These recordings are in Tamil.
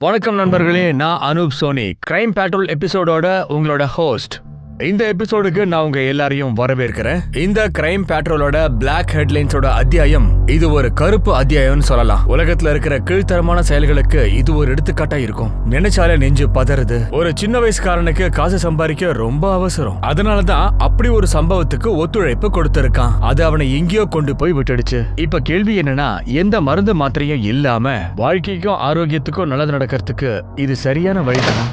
வணக்கம் நண்பர்களே, நான் அனூப் சோனி, கிரைம் பேட்ரோல் எபிசோடோட உங்களோட ஹோஸ்ட். இந்த எபிசோடுக்கு நான் உங்க எல்லாரையும் வரவேற்கிறேன். இந்த கிரைம் பேட்ரோலோட பிளாக் ஹெட்லைன்ஸோட அத்தியாயம் இது ஒரு கருப்பு அத்தியாயம்னு சொல்லலாம். உலகத்துல இருக்கிற கீழ்த்தரமான செயல்களுக்கு இது ஒரு எடுத்துக்காட்டா இருக்கும். நினைச்சாலே நெஞ்சு பதறுது. ஒரு சின்ன வயசுக்காரனுக்கு காசு சம்பாதிக்க ரொம்ப அவசரம். அதனாலதான் அப்படி ஒரு சம்பவத்துக்கு ஒத்துழைப்பு கொடுத்திருக்கான். அது அவனை எங்கேயோ கொண்டு போய் விட்டுடுச்சு. இப்ப கேள்வி என்னன்னா, எந்த மருந்து மாத்திரையும் இல்லாம வாழ்க்கைக்கும் ஆரோக்கியத்துக்கும் நல்லது நடக்கிறதுக்கு இது சரியான வழிதானா?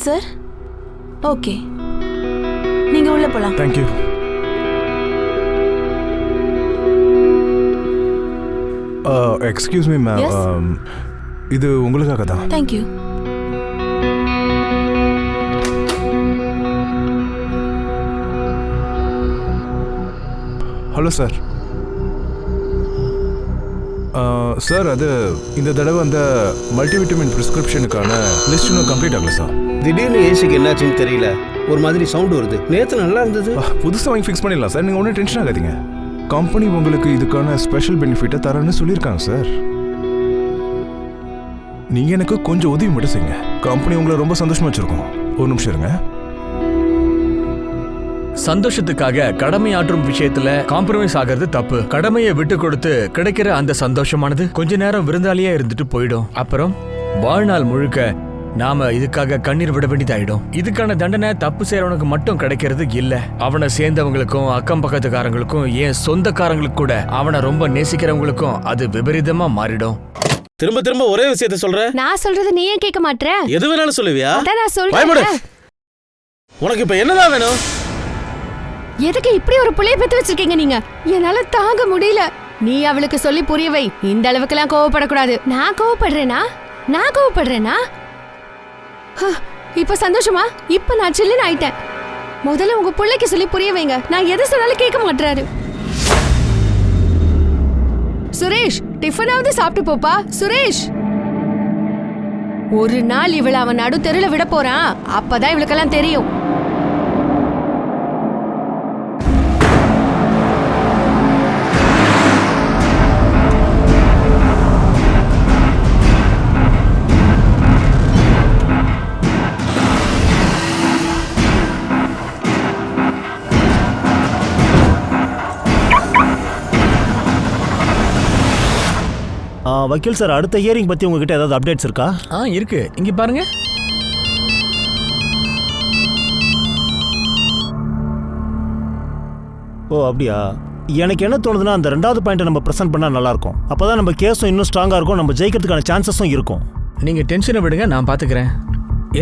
சார், ஓகே, நீங்க உள்ள போலாம். Thank you. Excuse me ma'am. Yes? இது உங்களுக்காக தான். Thank you. Hello sir. Sir, அது இந்த தடவை அந்த மல்டிவிட்டமின் ப்ரிஸ்கிரிப்ஷனுக்கான லிஸ்ட் இன்னும் கம்ப்ளீட் ஆகல சார். திடீர்னு ஏசிக்கு என்னாச்சுன்னு தெரியல, ஒரு மாதிரி சவுண்ட் வருது. நேற்று நல்லா இருந்தது. புதுசாக வாங்கி ஃபிக்ஸ் பண்ணிடலாம் சார், நீங்கள் ஒன்றும் டென்ஷன் ஆகாதீங்க. கம்பெனி உங்களுக்கு இதுக்கான ஸ்பெஷல் பெனிஃபிட்டை தரேன்னு சொல்லியிருக்காங்க சார். நீங்கள் எனக்கு கொஞ்சம் உதவி மட்டும் செய்யுங்க. கம்பெனி உங்களை ரொம்ப சந்தோஷமாக வச்சுருக்கோம். ஒரு நிமிஷம் இருங்க. சந்தோஷத்துக்காக கடமையாற்றும் விஷயத்துல காம்ப்ரமைஸ் ஆகிறது தப்பு. கடமையை விட்டு கொடுத்து கிடைக்கிற அந்த சந்தோஷமானது கொஞ்ச நேரம் விருந்தாளியா இருந்துட்டு போயிடும். அப்புறம் வாழ்நாள் முழுக்க நாம இதுக்காக கண்ணீர் விட வேண்டியதாயிடும். இதுக்கான தண்டனை தப்பு செய்யறவனுக்கு மட்டும் கிடைக்கிறது இல்ல, அவனை சேர்ந்தவங்களுக்கும் அக்கம் பக்கத்துக்காரங்களுக்கும் ஏன் சொந்தக்காரங்களுக்கு கூட அவனை ரொம்ப நேசிக்கிறவங்களுக்கும் அது விபரீதமா மாறிடும். திரும்ப திரும்ப ஒரே விஷயத்த சொல்ற. நான் சொல்றது நீ ஏன் கேட்க மாட்ற? எது வேணாலும் சொல்லுவியா? அதான் நான் சொல்றேன். உனக்கு இப்ப என்னதான் வேணும்? எதுக்கு இப்படி ஒரு புள்ளைய பெத்து வச்சிருக்கீங்க நீங்க? என்னால தாங்க முடியல. நீ அவளுக்கு சொல்லி புரிய வை. இந்த அளவுக்குலாம் கோவப்படக்கூடாது. நான் கோவப்படுறேனா? இப்ப சந்தோஷமா? இப்ப நான் சில்லுன்னு ஆயிட்டேன். முதல்ல உங்க பிள்ளைக்கு சொல்லி புரிய வைங்க. நான் எதை சொன்னாலும் கேட்க மாட்டாரு. சுரேஷ், டிஃபனாவது சாப்பிட்டு போப்பா. சுரேஷ், ஒரு நாள் இவளை அவன் நடு தெருல விட போறான். அப்பதான் இவளுக்கெல்லாம் தெரியும். வக்கீல் சார், அடுத்த ஹியரிங் பத்தி உங்ககிட்ட ஏதாவது அப்டேட்ஸ் இருக்கா? இருக்கு, இங்க பாருங்க. ஓ அப்படியா? எனக்கு என்ன தோணுதுன்னா, அந்த ரெண்டாவது பாயிண்ட்டை நம்ம ப்ரெசென்ட் பண்ணா நல்லா இருக்கும். அப்பதான் நம்ம கேஸும் இன்னும் ஸ்ட்ராங்கா இருக்கும், நம்ம ஜெயிக்கிறதுக்கான சான்சஸும் இருக்கும். நீங்க டென்ஷனை விடுங்க, நான் பாத்துக்கிறேன்.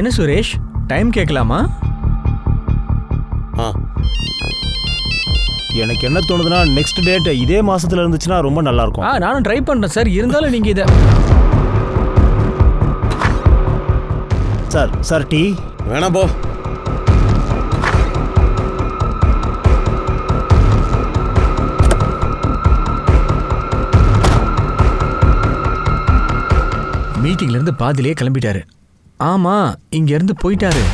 என்ன சுரேஷ், டைம் கேட்கலாமா? எனக்கு என்ன தோணுதுன்னா, நெக்ஸ்ட் டேட் இதே மாசத்துல இருந்துச்சுன்னா ரொம்ப நல்லா இருக்கும். நானும் ட்ரை பண்றேன் சார். இருந்தாலும் நீங்க இத சார் டீ வேணாம் போ. மீட்டிங்ல இருந்து பாதியிலே கிளம்பிட்டாரு. ஆமா, இங்க இருந்து போயிட்டாரு.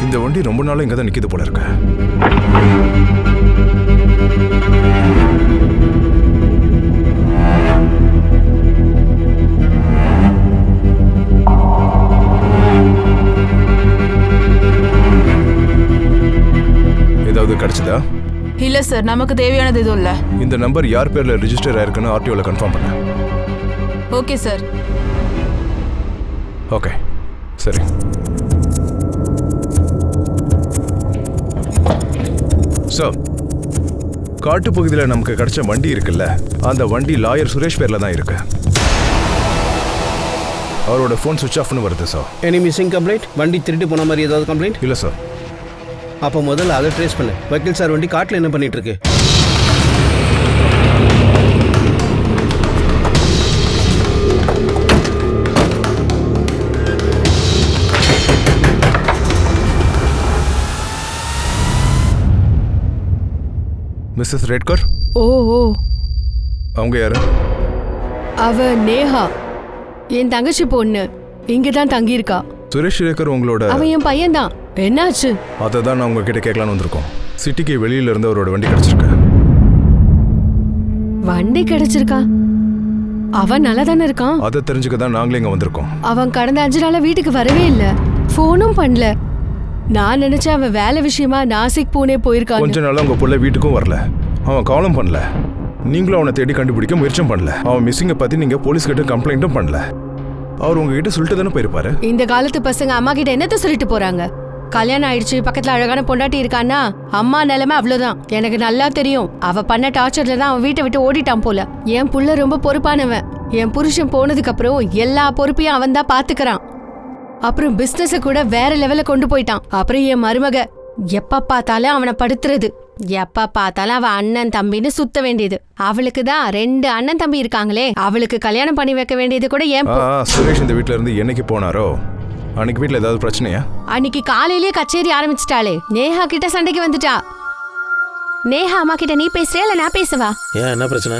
இந்த வண்டி ரொம்ப நாளா இங்க தான் நிக்குது போல இருக்கு. ஏதாவது கிடைச்சதா? இல்ல சார், நமக்கு தேவையானது எதுவும் இல்ல. இந்த நம்பர் யார் பேர்ல ரெஜிஸ்டர் ஆயிருக்குன்னு ஆர்டிஓல கன்ஃபார்ம் பண்ண. Okay sir. ஓகே சரி. சார், காட்டு பகுதியில் நமக்கு கிடைச்ச வண்டி இருக்குல்ல, அந்த வண்டி லாயர் சுரேஷ் பேர்ல தான் இருக்கு. அவரோட ஃபோன் சுவிட்ச் ஆஃப்னு வருது சார். Any missing complaint? வண்டி திருட்டு போன மாதிரி ஏதாவது கம்ப்ளைண்ட்? இல்லை சார். அப்போ முதல்ல அதை ட்ரேஸ் பண்ணு. வக்கீல் சார் வண்டி காட்டில் என்ன பண்ணிட்டு இருக்கு? மிஸ்ஸஸ் ரேட்கர், ஓ ஓ, அவங்க யாரு? அவ நேஹா, என் தங்கச்சி பொண்ணு. இங்க தான் தங்கி இருக்கா. சுரேஷ் ரேட்கர் உங்களோட? அவன் என் பையன்தான். என்னாச்சு? அதை தான் நான் உங்ககிட்ட கேட்கலான்னு வந்திருக்கோம். சிட்டிக்கு வெளியில இருந்து அவரோட வண்டி கிடைச்சிருக்கு. வண்டி கிடைச்சிருக்கா? அவன் நல்லா தானே இருக்கான். அதை தெரிஞ்சுக்க தான் நாங்களே இங்க வந்திருக்கோம். அவன் கடந்த 5 நாளா வீட்டுக்கு வரவே இல்ல, ஃபோனும் பண்ணல. நான் நினைச்சேன் அவன் வேலை விஷயமா நாசிக் பூனே போயிருக்கான். கொஞ்ச நாளா உங்க புள்ள வீட்டுக்கும் வரல, அவன் காலும் பண்ணல, நீங்களும் அவனை தேடி கண்டுபிடிக்க முயற்சியும் பண்ணல. அவன் மிஸ்ஸிங்கை பத்தி நீங்க போலீஸ் கிட்ட கம்ப்ளைண்ட்டும் பண்ணல. அவர் உங்ககிட்ட சொல்லிட்டு தானே போயிருப்பாரு. இந்த காலத்து பசங்க அம்மா கிட்ட என்னத்த சொல்லிட்டு போறாங்க? கல்யாணம் ஆயிடுச்சு, பக்கத்துல அழகான பொண்டாட்டி இருக்கான்னா அம்மா நிலைமை அவ்வளவுதான். எனக்கு நல்லா தெரியும். அவ பண்ண டார்ச்சர்ல தான் அவன் வீட்டை விட்டு ஓடிட்டான் போல. என் புள்ள ரொம்ப பொறுப்பானவன். என் புருஷன் போனதுக்கு அப்புறம் எல்லா பொறுப்பையும் அவன் தான் பாத்துக்கிறான். அப்புறம் பிசினஸ கூட வேற லெவல்ல கொண்டு போயிட்டான். அப்புறம் என் மருமக எப்ப பார்த்தாலும் அவனை படுத்துறது, எப்ப பார்த்தாலும் அவ அண்ணன் தம்பின்னு சுத்த வேண்டியது. அவளுக்கு தான் 2 அண்ணன் தம்பி இருக்காங்களே, அவளுக்கு கல்யாணம் பண்ணி வைக்க வேண்டியது கூட ஏன்? சுரேஷ் இந்த வீட்ல இருந்து என்னைக்கு போனாரோ அன்னைக்கு வீட்ல ஏதாவது பிரச்சனையா? அன்னைக்கு காலையிலேயே கச்சேரி ஆரம்பிச்சிட்டாளே. நேஹா கிட்ட சண்டைக்கு வந்துட்டா. நேஹா அம்மா கிட்ட நீ பேசுறியா இல்ல நான் பேசவா? ஏன், என்ன பிரச்சனை?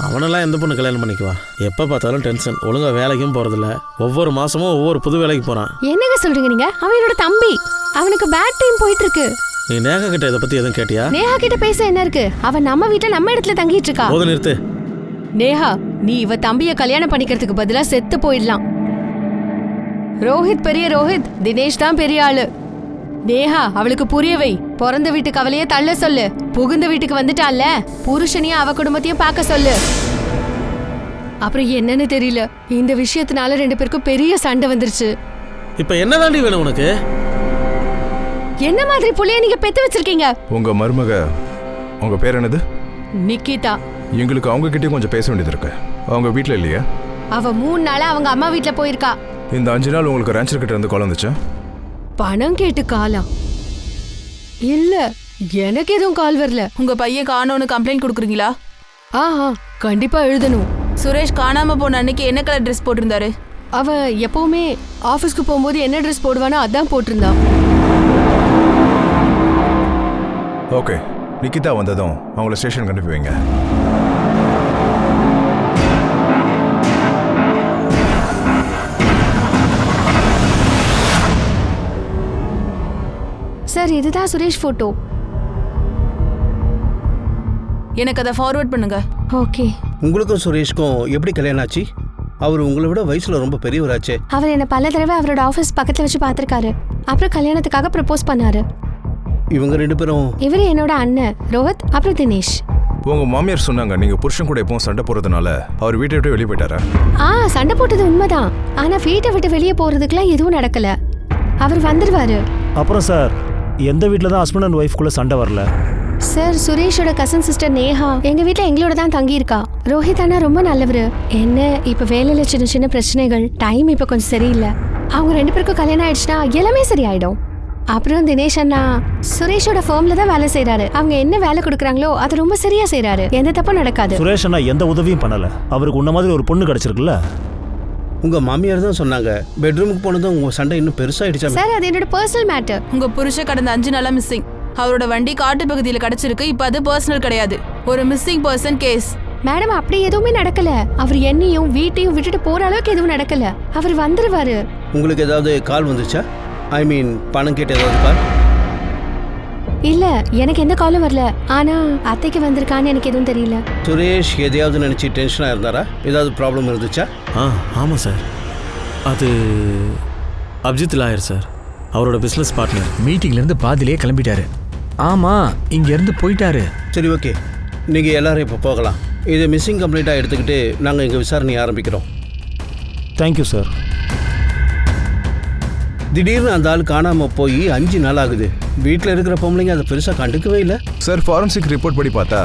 அவனெல்லாம் எந்த பொண்ணு கல்யாணம் பண்ணிக்குவா? எப்போ பார்த்தாலும் டென்ஷன், ஒழுங்கா வேலைக்கும் போகிறதில்ல, ஒவ்வொரு மாதமும் ஒவ்வொரு புது வேலைக்கு போகிறான். என்னங்க சொல்றீங்க நீங்க? அவன் என்னோட தம்பி, அவனுக்கு பேட் டைம் போயிட்டு இருக்கு. நீ நேஹா கிட்ட இதை பற்றி எதுவும் கேட்டியா? நேஹா கிட்ட பேச என்ன இருக்கு? அவன் நம்ம வீட்டுல நம்ம இடத்துல தங்கிட்டு இருக்கா. போது நிறுத்து. நேஹா, நீ இவ தம்பிய கல்யாணம் பண்ணிக்கிறதுக்கு பதிலா செத்து போயிடலாம். ரோஹித் பெரிய ரோஹித், தினேஷ் தான் பெரிய ஆளு. நேஹா அவளுக்கு புரிய வை. பிறந்த வீட்டு கவலையே தள்ள சொல்லு. புகுந்த வீட்டுக்கு வந்துட்டால, புருஷனையும் அவ குடும்பத்தையும் பார்க்க சொல்லு. அப்புறம் என்னன்னு தெரியல, இந்த விஷயத்தினால 2 பேருக்கும் பெரிய சண்டை வந்துருச்சு. இப்போ என்ன தாண்டி வேணும் உனக்கு? என்ன மாதிரி புள்ளைய நீங்க பெத்து வச்சிருக்கீங்க? உங்க மருமக, உங்க பேர் என்னது? நிக்கிதா. எங்களுக்கு அவங்க கிட்டயும் கொஞ்சம் பேச வேண்டியது இருக்கு. அவங்க வீட்ல இல்லையா? அவ 3 நாளா அவங்க அம்மா வீட்டுல போயிருக்கா. இந்த 5 நாள் உங்களுக்கு ரேஞ்சர் கிட்ட இருந்து கால் வந்துச்சா? பணம் கேட்டு காலா? இல்ல, எனக்கு எதுவும் கால் வரல. உங்க பையன் காணோன்னு கம்ப்ளைண்ட் கொடுக்குறீங்களா? ஆஹா, கண்டிப்பா எழுதணும். சுரேஷ் காணாம போன அன்னைக்கு என்ன கலர் ட்ரெஸ் போட்டிருந்தாரு? அவ எப்பவுமே ஆபீஸ்க்கு போகும்போது என்ன ட்ரெஸ் போடுவானோ அதான் போட்டிருந்தான். ஓகே, நிக்கிதா வந்ததும் அவங்கள ஸ்டேஷனுக்கு அனுப்பி வைங்க. சார், இதுதான் சுரேஷ் போட்டோ. எனக்கு அதை ஃபார்வர்ட் பண்ணுங்க. ஓகே. உங்களுக்கும் சுரேஷ்க்கும் எப்படி கல்யாணம் ஆச்சு? அவர் உங்களை விட வயசுல ரொம்ப பெரியவராச்சே. அவர் என்ன பல தடவை அவரோட ஆபீஸ் பக்கத்துல வச்சு பார்த்திருக்காரு. அப்புறம் கல்யாணத்துக்காக ப்ரப்போஸ் பண்ணாரு. இவங்க 2 பேரும்? இவரு என்னோட அண்ணன் ரோஹித், அப்புறம் தினேஷ். உங்க மாமியார் சொன்னாங்க நீங்க புருஷன் கூட எப்பவும் சண்டை போறதுனால அவர் வீட்டை விட்டு வெளியே போயிட்டாரா? சண்டை போட்டது உண்மைதான். ஆனா வீட்டை விட்டு வெளியே போறதுக்குலாம் எதுவும் நடக்கல. அவர் வந்துருவாரு. அப்புறம் சார், எந்த வீட்டில் தான் ஹஸ்பண்ட் அண்ட் ஒய்ஃப்குள்ள சண்டை வரல? சார், சுரேஷோட கசன் சிஸ்டர் நேஹா எங்க வீட்ல எங்களோட தான் தங்கி இருக்கா. ரோஹித் அண்ணா ரொம்ப நல்லவரு. என்ன இப்ப வேலையில சின்ன சின்ன பிரச்சனைகள், டைம் இப்ப கொஞ்சம் சரியில்லை. அவங்க 2 பேருக்கும் கல்யாணம் ஆயிடுச்சுன்னா எல்லாமே சரியாயிடும். அப்புறம் தினேஷ் அண்ணா சுரேஷோட ஃபர்ம்ல தான் வேலை செய்யறாரு. அவங்க என்ன வேலை கொடுக்குறாங்களோ அது ரொம்ப சரியா செய்யறாரு. எந்த தப்பும் நடக்காது. சுரேஷ் அண்ணா எந்த உதவியும் பண்ணல. அவருக்கு உன்ன மாதிரி ஒரு பொண்ணு கிடைச்சிருக்குல்ல. உங்க மாமியார் தான் சொன்னாங்க பெட்ரூமுக்கு போனதும் உங்க சண்டை இன்னும் பெருசாயிடுச்சா? சார், அது என்னோட பர்சனல் மேட்டர். உங்க புருஷன் கடந்த 5 நாளா மிஸ்ஸிங். அவரோட வண்டி காட்டு பகுதியில் கிடைச்சிருக்கு. இப்ப அது பர்சனல் கிடையாது, ஒரு மிஸ்ஸிங் பர்சன் கேஸ். மேடம், அப்படி எதுவுமே நடக்கல. அவர் என்னையும் வீட்டையும் விட்டுட்டு போற அளவுக்கு எதுவும் நடக்கல. அவர் வந்துருவாரு. உங்களுக்கு ஏதாவது கால் வந்துச்சா? ஐ மீன் பணம் கேட்டு ஏதாவது கால்? இல்ல எனக்கு எந்த காலும் வரல. ஆனா அத்தைக்கு வந்திருக்கான்னு எனக்கு எதுவும் தெரியல. சுரேஷ் எதையாவது நினச்சி டென்ஷனாக இருந்தாரா? ஏதாவது ப்ராப்ளம் இருந்துச்சா? ஆமாம் சார். அது அபிஜித் லாயர் சார், அவரோட பிஸ்னஸ் பார்ட்னர். மீட்டிங்லேருந்து பாதியிலே கிளம்பிட்டாரு. ஆமாம், இங்கேருந்து போயிட்டாரு. சரி, ஓகே, நீங்கள் எல்லாரும் இப்போ போகலாம். இதை மிஸ்ஸிங் கம்ப்ளைண்ட்டாக எடுத்துக்கிட்டு நாங்கள் எங்கள் விசாரணையை ஆரம்பிக்கிறோம். Thank you sir. திடீர்னு அந்த ஆள் காணாமல் போய் 5 நாள் ஆகுது. வீட்டில் இருக்கிற பொம்பளைங்க அதை பெருசாக கண்டுக்கவே இல்லை. சார், ஃபாரன்சிக் ரிப்போர்ட் படி பார்த்தா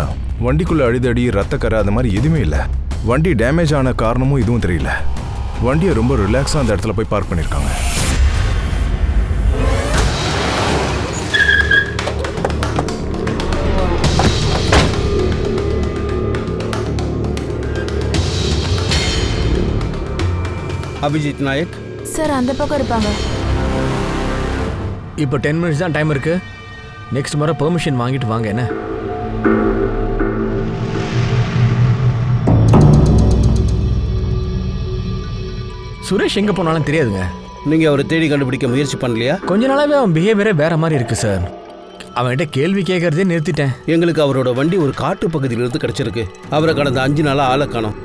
வண்டிக்குள்ள அடிதடி, ரத்தக்கரை அந்த மாதிரி எதுவுமே இல்லை. வண்டி டேமேஜ் ஆன காரணமும் இதுவும் தெரியல. வண்டியை ரொம்ப ரிலாக்ஸாக அந்த இடத்துல போய் பார்க் பண்ணியிருக்காங்க. அபிஜித் நாயக் சார் அந்த பக்கம் இருப்பாங்க. இப்போ 10 மினிட்ஸ் தான் டைம் இருக்கு. நெக்ஸ்ட் முறை பெர்மிஷன் வாங்கிட்டு வாங்க. என்ன சுரேஷ் எங்கே போனாலும் தெரியாதுங்க. நீங்கள் அவரை தேடி கண்டுபிடிக்க முயற்சி பண்ணலையா? கொஞ்ச நாளாவே அவன் பிஹேவியரே வேற மாதிரி இருக்கு சார். அவன்கிட்ட கேள்வி கேட்கறதே நிறுத்திட்டேன். எங்களுக்கு அவரோட வண்டி ஒரு காட்டு பகுதியிலிருந்து கிடச்சிருக்கு. அவரை கடந்த 5 நாளாக ஆளை காணோம்.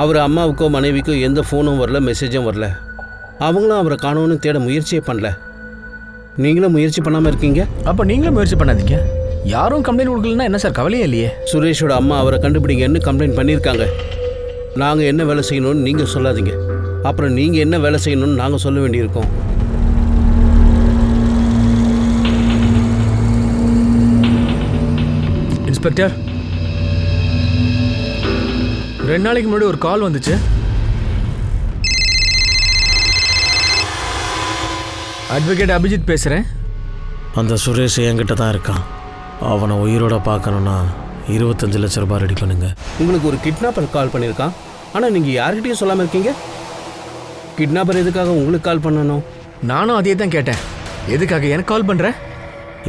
அவர் அம்மாவுக்கோ மனைவிக்கோ எந்த ஃபோனும் வரல, மெசேஜும் வரல. அவங்களும் அவரை காணோன்னு தேட முயற்சியே பண்ணல. நீங்களும் முயற்சி பண்ணாமல் இருக்கீங்க. அப்போ நீங்களும் முயற்சி பண்ணாதீங்க. யாரும் கம்ப்ளைண்ட் கொடுக்கலன்னா என்ன சார், கவலையே இல்லையே. சுரேஷோட அம்மா அவரை கண்டுபிடிங்கன்னு கம்ப்ளைண்ட் பண்ணியிருக்காங்க. நாங்கள் என்ன வேலை செய்யணும்னு நீங்கள் சொல்லாதீங்க. அப்புறம் நீங்கள் என்ன வேலை செய்யணும்னு நாங்கள் சொல்ல வேண்டியிருக்கோம். இன்ஸ்பெக்டர், 2 நாளைக்கு முன்னாடி ஒரு கால் வந்துச்சு. அட்வொகேட் அபிஜித் பேசுகிறேன். அந்த சுரேஷ் என்கிட்ட தான் இருக்கான். அவனை உயிரோட பார்க்கணுன்னா 25 லட்ச ரூபாய் ரெடி பண்ணுங்க. உங்களுக்கு ஒரு கிட்னாப்பர் கால் பண்ணியிருக்கான். ஆனால் நீங்கள் யார்கிட்டையும் சொல்லாமல் இருக்கீங்க. கிட்னாப்பர் எதுக்காக உங்களுக்கு கால் பண்ணணும்? நானும் அதே தான் கேட்டேன். எதுக்காக எனக்கு கால் பண்ணுறேன்?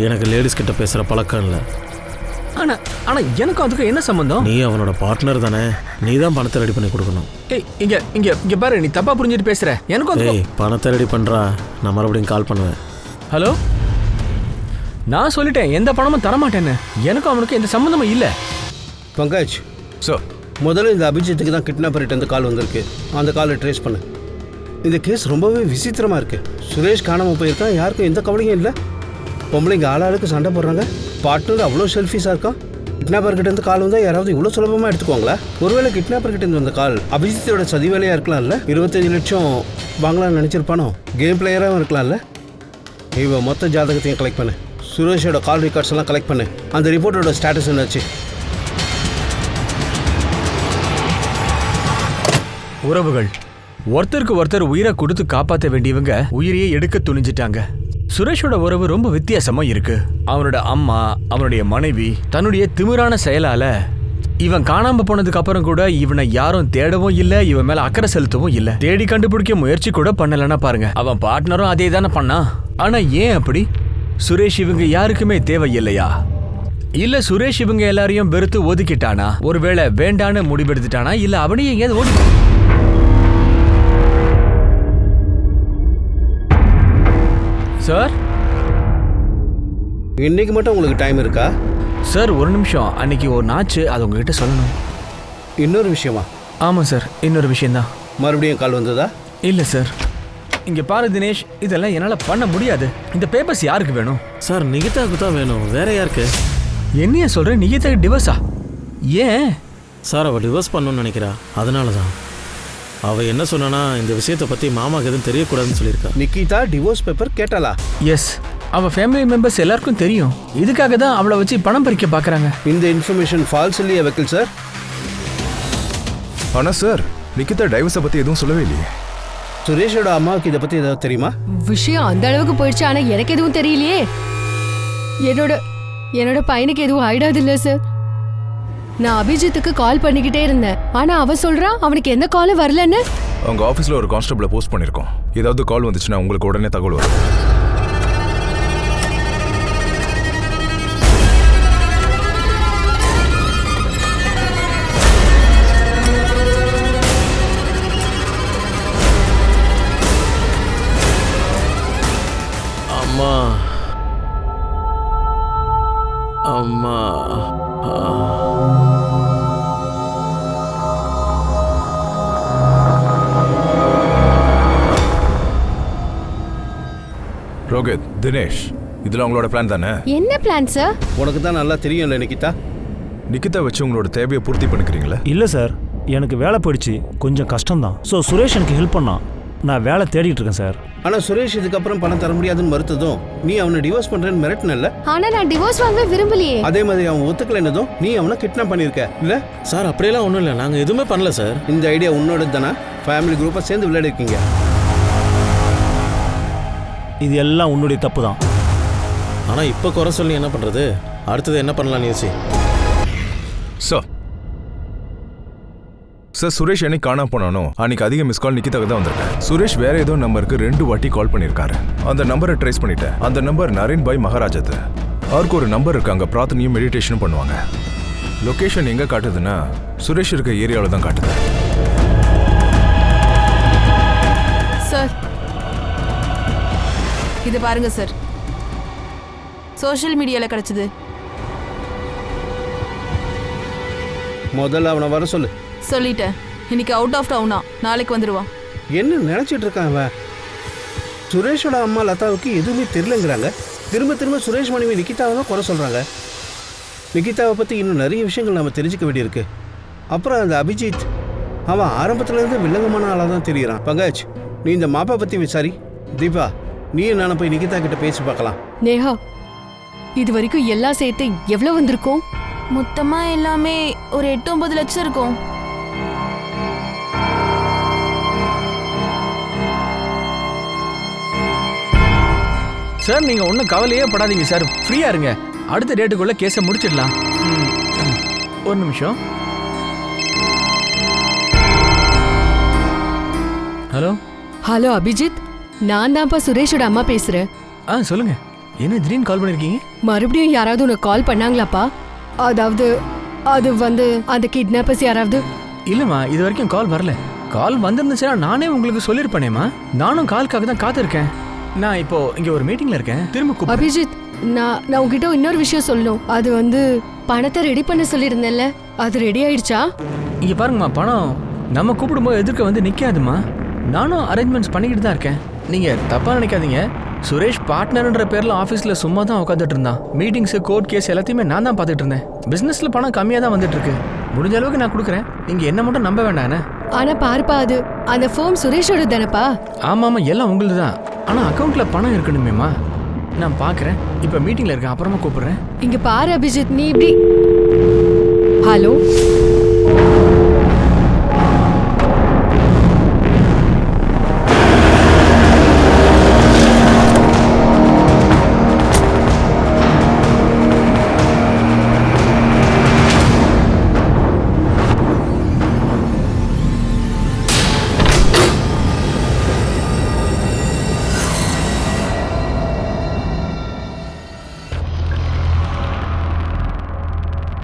எனக்கு லேடிஸ் கிட்ட பேசுகிற பழக்கம் இல்லை. ஆனால் எனக்கும் அதுக்கு என்ன சம்மந்தம்? நீ அவனோட பார்ட்னர் தானே, நீ தான் பணத்தை ரெடி பண்ணி கொடுக்கணும். ஏய், இங்கே பாரு, நீ தப்பாக புரிஞ்சுட்டு பேசுகிற. எனக்கும் ஏய், பணத்தை ரெடி பண்ணுறா, நான் மறுபடியும் கால் பண்ணுவேன். ஹலோ, நான் சொல்லிட்டேன் எந்த பணமும் தரமாட்டேன்னு. எனக்கும் அவனுக்கு எந்த சம்மந்தமும் இல்லை. பங்கஜ் சார், முதல்ல இந்த அபிஜித்துக்கு தான் கிட்னாப்பர்கிட்ட கால் வந்திருக்கு. அந்த காலை ட்ரேஸ் பண்ணு. இந்த கேஸ் ரொம்பவே விசித்திரமாக இருக்குது. சுரேஷ் காணாமல் போயிருக்கான், யாருக்கும் எந்த கவலையும் இல்லை. பொம்பளைங்க ஆளாளுக்கு சண்டை போடுறாங்க. பார்ட்னர் அவ்வளோ செல்ஃபிஷாக இருக்கான். கிட்னாப்பர்கிட்டேருந்து கால் வந்தால் யாராவது இவ்வளோ சுலபமாக எடுத்துக்குவாங்களா? ஒருவேளை கிட்னாப்பர்கிட்டேருந்து வந்த கால் அபிஜித்தோட சதி வேலையாக இருக்கலாம்ல? 25 லட்சம் வாங்கலாம்னு நினச்சிருப்பானோ? கேம் பிளேயராகவும் இருக்கலாம்ல? இவன் மொத்த ஜாதகத்தையும் கலெக்ட் பண்ணு. சுரேஷோட கால் ரெக்கார்ட்ஸ் எல்லாம் கலெக்ட் பண்ணு. அந்த ரிப்போர்ட்டோட ஸ்டேட்டஸ் என்னாச்சு? உறவுகள் ஒருத்தருக்கு ஒருத்தர் உயிரை கொடுத்து காப்பாற்ற வேண்டியவங்க உயிரையே எடுக்க துணிஞ்சிட்டாங்க. சுரேஷோட உறவு ரொம்ப வித்தியாசமா இருக்கு. அவனோட அம்மா, அவனுடைய மனைவி தன்னுடைய திமிரான செயலால இவன் காணாம போனதுக்கு அப்புறம் கூட இவனை யாரும் தேடவும் இல்ல, இவன் மேல அக்கறை செலுத்தவும் இல்ல. தேடி கண்டுபிடிக்க முயற்சி கூட பண்ணலன்னா பாருங்க. அவன் பார்ட்னரும் அதே தானே பண்ணான். ஆனா ஏன் அப்படி? சுரேஷ் இவங்க யாருக்குமே தேவையில்லையா? இல்ல சுரேஷ் இவங்க எல்லாரையும் வெறுத்து ஒதுக்கிட்டானா? ஒருவேளை வேண்டான்னு முடிவெடுத்துட்டானா? இல்ல அவனையும் எங்கேயாவது ஓடி? சார், இன்னைக்கு மட்டும் உங்களுக்கு டைம் இருக்கா? சார் ஒரு நிமிஷம். அன்னைக்கு ஒரு நாச்சு, அது உங்ககிட்ட சொல்லணும். இன்னொரு விஷயமா? ஆமாம் சார், இன்னொரு விஷயந்தான். மறுபடியும் கால் வந்ததா? இல்லை சார். இங்கே பாரு தினேஷ், இதெல்லாம் என்னால் பண்ண முடியாது. இந்த பேப்பர்ஸ் யாருக்கு வேணும்? சார், நிகிதாவுக்கு தான் வேணும், வேற யாருக்கு? என்னையா சொல்கிறேன்? நிகிதாக்கு டிவோர்ஸா? ஏன் சார், அவள் டிவோர்ஸ் பண்ணணும்னு நினைக்கிறா, அதனால தான். அவள் என்ன சொன்னான்னா, இந்த விஷயத்தை பற்றி மாமாவுக்கு எதுவும் தெரியக்கூடாதுன்னு சொல்லியிருக்கா. நிகிதா டிவோர்ஸ் பேப்பர் கேட்டாளா? எஸ், அவள் ஃபேமிலி மெம்பர்ஸ் எல்லாருக்கும் தெரியும். இதுக்காக தான் அவளை வச்சு பணம் பறிக்க பார்க்குறாங்க. இந்த இன்ஃபர்மேஷன் ஃபால்ஸ் இல்லையா வக்கீல் சார்? ஆனால் சார், நிகிதா டைவர்ஸை பற்றி எதுவும் சொல்லவே இல்லையே. சுரேஷோட அம்மாவுக்கு இதை பற்றி ஏதாவது தெரியுமா? விஷயம் அந்த அளவுக்கு போயிடுச்சு. ஆனா எனக்கு எதுவும் தெரியலையே. என்னோட பையனுக்கு எதுவும் ஆயிடாது இல்ல சார். நான் அபிஜித்துக்கு கால் பண்ணிக்கிட்டே இருந்தேன். ஆனா அவ சொல்றா அவனுக்கு எந்த காலும் வரலன்னு. அவங்க ஆஃபீஸில் ஒரு கான்ஸ்டபிளை போஸ்ட் பண்ணியிருக்கோம். ஏதாவது கால் வந்துச்சுன்னா உங்களுக்கு உடனே தகவல் வரும். அம்மா. ரோஹித், தினேஷ், இதில் உங்களோட பிளான் தானே? என்ன பிளான் சார்? உனக்கு தான் நல்லா தெரியும்ல நிக்கிதா. நிக்கிதா வச்சு உங்களோட தேவையை பூர்த்தி பண்ணிக்கிறீங்களா? இல்லை சார், எனக்கு வேலை போயிடுச்சு, கொஞ்சம் கஷ்டம்தான். ஸோ சுரேஷ் எனக்கு ஹெல்ப் பண்ணான், நான் வேலை தேடிட்டு இருக்கேன் சார். ஆனால் சுரேஷ் இதுக்கப்புறம் பணம் தர முடியாதுன்னு மறுத்ததும் நீ அவனை டிவோர்ஸ் பண்ணுறேன்னு மிரட்டினல்ல. ஆனா நான் டிவோர்ஸ் வாங்க விரும்பலையே. அதே மாதிரி அவன் ஒத்துக்கலைன்னதும் நீ அவனை கிட்னாப் பண்ணியிருக்க இல்லை? சார் அப்படியெல்லாம் ஒன்றும் இல்லை, நாங்கள் எதுவுமே பண்ணல சார். இந்த ஐடியா உன்னோட தானே? ஃபேமிலி குரூப்பாக சேர்ந்து விளையாடிருக்கீங்க. இது எல்லாம் உன்னுடைய தப்பு தான். ஆனால் இப்போ குறை சொல்லி என்ன பண்ணுறது? அடுத்தது என்ன பண்ணலாம்னு யோசி. சார், சுரேஷ் என்னைக்கு காணாம போனானோ அன்னைக்கு அதிக மிஸ் கால் நிக்கிதாக்கு தான் வந்திருக்கேன். சுரேஷ் வேற ஏதோ நம்பருக்கு 2 வாட்டி கால் பண்ணியிருக்காரு. அந்த நம்பரை ட்ரேஸ் பண்ணிட்டேன். அந்த நம்பர் நரேன் பாய் மகாராஜத்து. அவருக்கு ஒரு நம்பர் இருக்கு, அங்கே பிரார்த்தனையும் மெடிடேஷனும் பண்ணுவாங்க. லொக்கேஷன் எங்கே காட்டுதுன்னா சுரேஷ் இருக்க ஏரியாவில் தான் காட்டுது. சார் இது பாருங்க சார், சோஷியல் மீடியாவில் கிடைச்சது. முதல்ல அவனை வர சொல்லு. சொல்லிட்டேன், இன்னைக்கு அவுட் ஆஃப் டவுனா, நாளைக்கு வந்துடுவான். என்ன நினச்சிட்டு இருக்கான் அவன்? சுரேஷோட அம்மா லதாவுக்கு எதுவுமே தெரியலங்கிறாங்க. திரும்ப திரும்ப சுரேஷ் மனைவி நிக்கிதாவை தான் குறை சொல்கிறாங்க. நிக்கிதாவை பற்றி இன்னும் நிறைய விஷயங்கள் நம்ம தெரிஞ்சுக்க வேண்டியிருக்கு. அப்புறம் அந்த அபிஜித், அவன் ஆரம்பத்துலேருந்து வில்லங்கமான ஆளாக தான் தெரியுறான். பங்காஜ், நீ இந்த மாப்பா பற்றி விசாரி. தீபா, நீ நானும் போய் நிக்கிதா கிட்ட பேசி பார்க்கலாம். நேஹா, இது வரைக்கும் எல்லாம் சேர்த்து எவ்வளவு வந்திருக்கும்? மொத்தமாக எல்லாமே ஒரு 8-9 லட்சம் இருக்கும். சார், நீங்க ஒன்றும் கவலையே படாதீங்க சார், ஃப்ரீயா இருங்க. அடுத்த டேட்டுக்குள்ள கேஸை முடிச்சிடலாம். ஒரு நிமிஷம். ஹலோ. ஹலோ அபிஜித், நான் தான்ப்பா சுரேஷோட அம்மா பேசுறேன். சொல்லுங்க, என்ன திடீர்னு கால் பண்ணிருக்கீங்க? மறுபடியும் யாராவது உனக்கு கால் பண்ணாங்களாப்பா? அதாவது அது வந்து அந்த கிட்னாப்பர்ஸ் யாராவது? இல்லம்மா, இது வரைக்கும் கால் வரல. கால் வந்திருந்துச்சுன்னா நானே உங்களுக்கு சொல்லியிருப்பேனேம்மா. நானும் கால்க்காக தான் காத்திருக்கேன். நான் இப்போ இங்க ஒரு மீட்டிங்ல இருக்கேன். திரும்ப அபிஜித், நான் உங்ககிட்ட இன்னொரு விஷயம் சொல்லணும். அது வந்து பணத்தை ரெடி பண்ண சொல்லியிருந்தேன்ல, அது ரெடி ஆயிடுச்சா? இங்க பாருங்கம்மா, பணம் நம்ம கூப்பிடும்போது எதிர்க்க வந்து நிக்காதுமா. நானும் அரேஞ்ச்மெண்ட்ஸ் பண்ணிக்கிட்டு தான் இருக்கேன். நீங்க தப்பா நினைக்காதீங்க. சுரேஷ் பார்ட்னர்ன்ற பேர்ல ஆஃபீஸ்ல சும்மா தான் உட்காந்துட்டு இருந்தான். மீட்டிங்ஸ், கோர்ட் கேஸ் எல்லாத்தையுமே நான் தான் பார்த்துட்டு இருந்தேன். பிசினஸ்ல பணம் கம்மியா தான் வந்துட்டு இருக்கு. முடிஞ்ச அளவுக்கு நான் கொடுக்குறேன். நீங்க என்ன மட்டும் நம்ப வேண்டானே. ஆனா பாருப்பா, அது அந்த ஃபோம் சுரேஷோட தானப்பா? ஆமாமா, எல்லாம் உங்களுது தான். ஆனா அக்கௌண்ட்ல பணம் இருக்கணுமேம்மா. நான் பாக்குறேன். இப்ப மீட்டிங்ல இருக்கேன், அப்புறமா கூப்பிடுறேன். இங்க பாரு அபிஜித், நீ இப்படி. ஹலோ.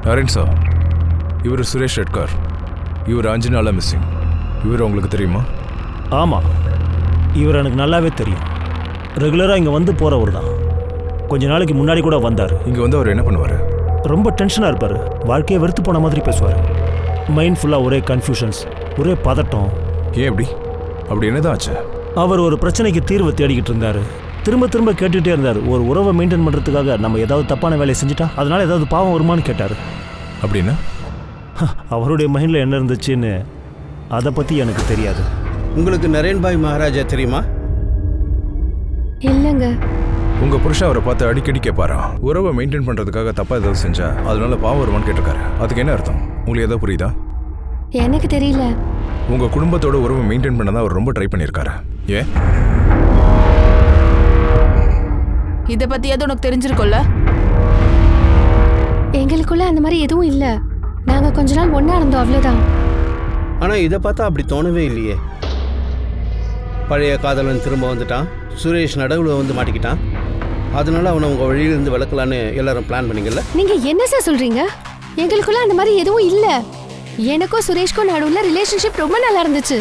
நரேன் சார், இவர் சுரேஷ் ரெட்கார். இவர் 5 நாளாக மிஸ்ஸிங். இவர் உங்களுக்கு தெரியுமா? ஆமாம், இவர் எனக்கு நல்லாவே தெரியும். ரெகுலராக இங்கே வந்து போகிறவர் தான். கொஞ்ச நாளைக்கு முன்னாடி கூட வந்தார். இங்கே வந்து அவர் என்ன பண்ணுவார்? ரொம்ப டென்ஷனாக இருப்பார். வாழ்க்கையை வெறுத்து போன மாதிரி பேசுவார். மைண்ட் ஃபுல்லாக ஒரே கன்ஃபியூஷன்ஸ், ஒரே பதட்டம். ஏன் அப்படி என்னதான் ஆச்சு? அவர் ஒரு பிரச்சனைக்கு தீர்வு தேடிக்கிட்டு இருந்தார். திரும்ப திரும்ப கேட்டுகிட்டே இருந்தார். ஒரு உறவை மெயின்டைன் பண்ணுறதுக்காக நம்ம ஏதாவது தப்பான வேலையை செஞ்சுட்டா அதனால் ஏதாவது பாவம் வருமானு கேட்டார். அப்படின்னா அவருடைய மைண்டில் என்ன இருந்துச்சுன்னு அதை பற்றி எனக்கு தெரியாது. உங்களுக்கு நரேன் பாய் மகாராஜா தெரியுமா? இல்லைங்க. உங்கள் புருஷன் அவரை பார்த்து அடிக்கடி கேட்பாராம். உறவை மெயின்டைன் பண்ணுறதுக்காக தப்பாக ஏதாவது செஞ்சா அதனால பாவம் வருமானு கேட்டிருக்காரு. அதுக்கு என்ன அர்த்தம்? உங்களுக்கு ஏதாவது புரியுதா? எனக்கு தெரியல. உங்கள் குடும்பத்தோட உறவை மெயின்டைன் பண்ண தான் அவர் ரொம்ப ட்ரை பண்ணியிருக்காரு. ஏன்? இதை பற்றியாவது உனக்கு தெரிஞ்சிருக்கும்ல? எங்களுக்குள்ள அந்த மாதிரி எதுவும் இல்லை. நாங்கள் கொஞ்ச நாள் ஒன்றா இருந்தோம், அவ்வளோதான். ஆனால் இதை பார்த்தா அப்படி தோணவே இல்லையே. பழைய காதலன் திரும்ப வந்துட்டான். சுரேஷ் நடுவில் வந்து மாட்டிக்கிட்டான். அதனால அவனை உங்கள் வழியிலிருந்து விளக்கலான்னு எல்லாரும் பிளான் பண்ணீங்கல்ல? நீங்கள் என்ன சார் சொல்கிறீங்க? எங்களுக்குள்ள அந்த மாதிரி எதுவும் இல்லை. எனக்கும் சுரேஷ்க்கும் நடுவில் ரிலேஷன்ஷிப் ரொம்ப நல்லா இருந்துச்சு.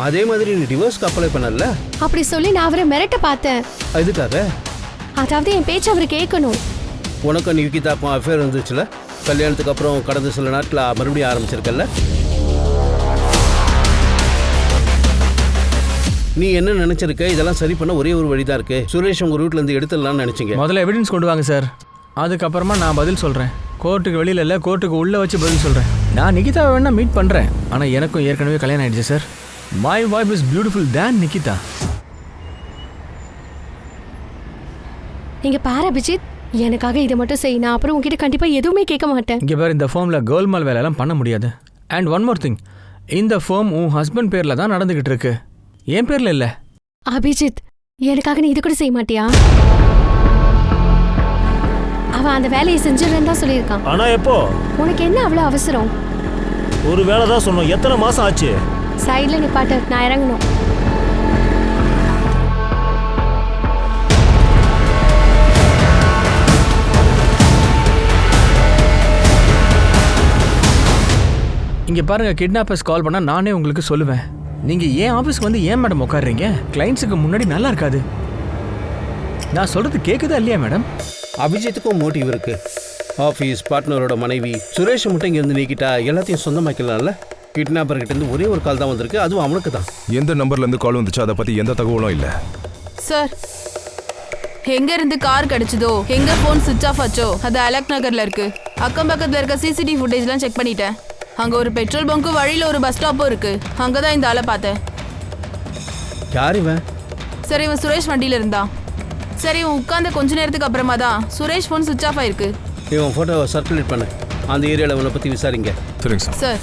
அதே மாதிரி நீ டிவோர்ஸ்க்கு அப்ளை பண்ணல? அப்படி சொல்லி நான் அவரை மிரட்ட பார்த்தேன். எதுக்காக? அதாவது என் பேச்சு அவர் கேட்கணும். உனக்கும் நிகிதாக்கும் அஃபேர் இருந்துச்சுல, கல்யாணத்துக்கு அப்புறம் கடந்த சில நாட்கள் மறுபடியும் ஆரம்பிச்சிருக்கல்ல. நீ என்ன நினைச்சிருக்க? இதெல்லாம் சரி பண்ண ஒரே ஒரு வழிதான் இருக்கு. சுரேஷ் உங்க ரூட்ல இருந்து எடுத்துடலாம்னு நினைச்சீங்க. முதல்ல எவிடன்ஸ் கொண்டு வாங்க சார், அதுக்கப்புறமா நான் பதில் சொல்கிறேன். கோர்ட்டுக்கு வெளியில் இல்லை, கோர்ட்டுக்கு உள்ளே வச்சு பதில் சொல்கிறேன். நான் நிகிதாவை வேணா மீட் பண்ணுறேன், ஆனால் எனக்கும் ஏற்கனவே கல்யாணம் ஆயிடுச்சு sir. My wife is beautiful than Nikita. நீங்க பாரு அபிஜித், எனக்காக இதை மட்டும் செய், நான் அப்புறம் உங்ககிட்ட கண்டிப்பா எதுவுமே கேட்க மாட்டேன். இங்கே பாரு, இந்த ஃபார்மில் கோல்மால் வேலையெல்லாம் பண்ண முடியாது. அண்ட் ஒன் மோர் திங், இந்த ஃபார்ம் உன் ஹஸ்பண்ட் பேரில் தான் நடந்துக்கிட்டு இருக்கு, என் பேரில் இல்லை. அபிஜித், எனக்காக நீ இது கூட செய்ய மாட்டியா? அவன் அந்த வேலையை செஞ்சிடறேன்னு தான் சொல்லியிருக்கான். ஆனா எப்போ? உனக்கு என்ன அவ்வளோ அவசரம்? ஒரு வேலை தான் சொன்னோம், எத்தனை மாசம் ஆச்சு? சைடில் நிப்பாட்டு, நான் இறங்கணும். இங்கே பாருங்க, கிட்னாப்பர்ஸ் கால் பண்ணால் நானே உங்களுக்கு சொல்லுவேன். நீங்கள் ஏன் ஆஃபீஸ்க்கு வந்து ஏன் மேடம் உட்காடுறீங்க? கிளைண்ட்ஸுக்கு முன்னாடி நல்லா இருக்காது. நான் சொல்கிறது கேட்குதா இல்லையா மேடம்? அபிஜித்துக்கும் மோட்டிவ் இருக்கு. ஆஃபீஸ், பார்ட்னரோட மனைவி, சுரேஷ் மட்டும் இங்கேருந்து நீக்கிட்டா எல்லாத்தையும் சொந்தமாக்கலாம்ல. கிட்னாப்பர்கிட்ட இருந்து ஒரே ஒரு கால் தான் வந்திருக்கு, அதுவும் அவனுக்கு தான். எந்த நம்பர்லேருந்து கால் வந்துச்சு அதை பற்றி எந்த தகவலும் இல்லை. சார், எங்க இருந்து கார் கிடைச்சதோ, எங்க போன் சுவிட்ச் ஆஃப் ஆச்சோ, அது அலக் நகர்ல இருக்கு. அக்கம் பக்கத்துல இருக்க சிசிடிவி ஃபுட்டேஜ்லாம் செக் பண்ணிட்டேன். அங்க ஒரு பெட்ரோல் பங்க்கும் வழியில ஒரு பஸ் ஸ்டாப்பும் இருக்கு. அங்கதான் இந்த ஆளை பார்த்தேன். யார் இவன்? சரி, இவன் சுரேஷ் வண்டியில இருந்தான். சரி, இவன் உட்கார்ந்த கொஞ்ச நேரத்துக்கு அப்புறமா தான் சுரேஷ் போன் சுவிட்ச் ஆஃப் ஆயிருக்கு. இவன் ஃபோட்டோவை சர்க்குலேட் பண்ணு, அந்த ஏரியாவில் இவனை பற்றி விசாரிங்க. சரிங்க சார். சார்,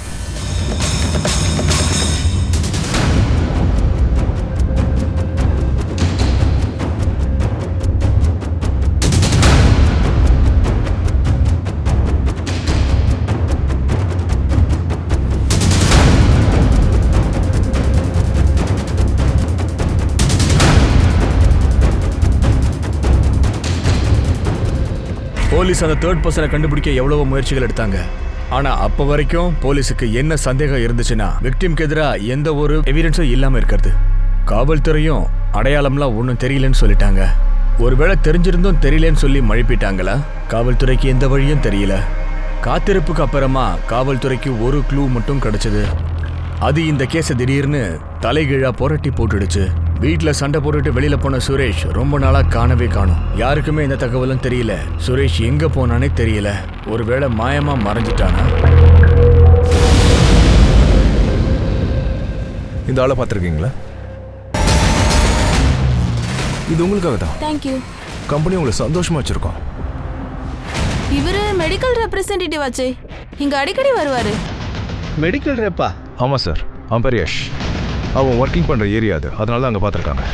போலீஸ் அந்த தேர்ட் பர்சனை கண்டுபிடிக்க எவ்வளவோ முயற்சிகள் எடுத்தாங்க. ஆனா அப்ப வரைக்கும் போலீஸுக்கு என்ன சந்தேகம் இருந்துச்சுன்னா, விக்டிம்க்கு எதிராக எந்த ஒரு எவிடன்ஸும் இல்லாம இருக்கிறது. காவல்துறையும் அடையாளம்லாம் ஒன்றும் தெரியலன்னு சொல்லிட்டாங்க. ஒருவேளை தெரிஞ்சிருந்தும் தெரியலன்னு சொல்லி மழுப்பிட்டாங்களா? காவல்துறைக்கு எந்த வழியும் தெரியல. காத்திருப்புக்கு அப்புறமா காவல்துறைக்கு ஒரு க்ளூ மட்டும் கிடைச்சது. அது இந்த கேஸை திடீர்னு தலைகீழா புரட்டி போட்டுடுச்சு. வீட்டில் சண்டை போட்டுட்டு வெளியில போன சுரேஷ் ரொம்ப நாளா காணவே காணும். யாருக்குமே எந்த தகவலும் தெரியல. சுரேஷ் எங்க போனானே தெரியல. ஒருவேளை மாயமா மறைஞ்சிட்டானா? இந்த ஆளை பார்த்துருக்கீங்களா? இது உங்களுக்காக தான். தேங்க்யூ. கம்பெனி உங்களை சந்தோஷமா வச்சிருக்கோம். இவரு மெடிக்கல் ரெப்ரசன்டேட்டிவ் ஆச்சே, இங்க அடிக்கடி வருவாரு. மெடிக்கல் ரேப்பா? ஆமாம் சார், அவன் பேர் யஷ். அவன் ஒர்க்கிங் பண்ணுற ஏரியா அது, அதனால தான் அங்கே பார்த்துருக்காங்க.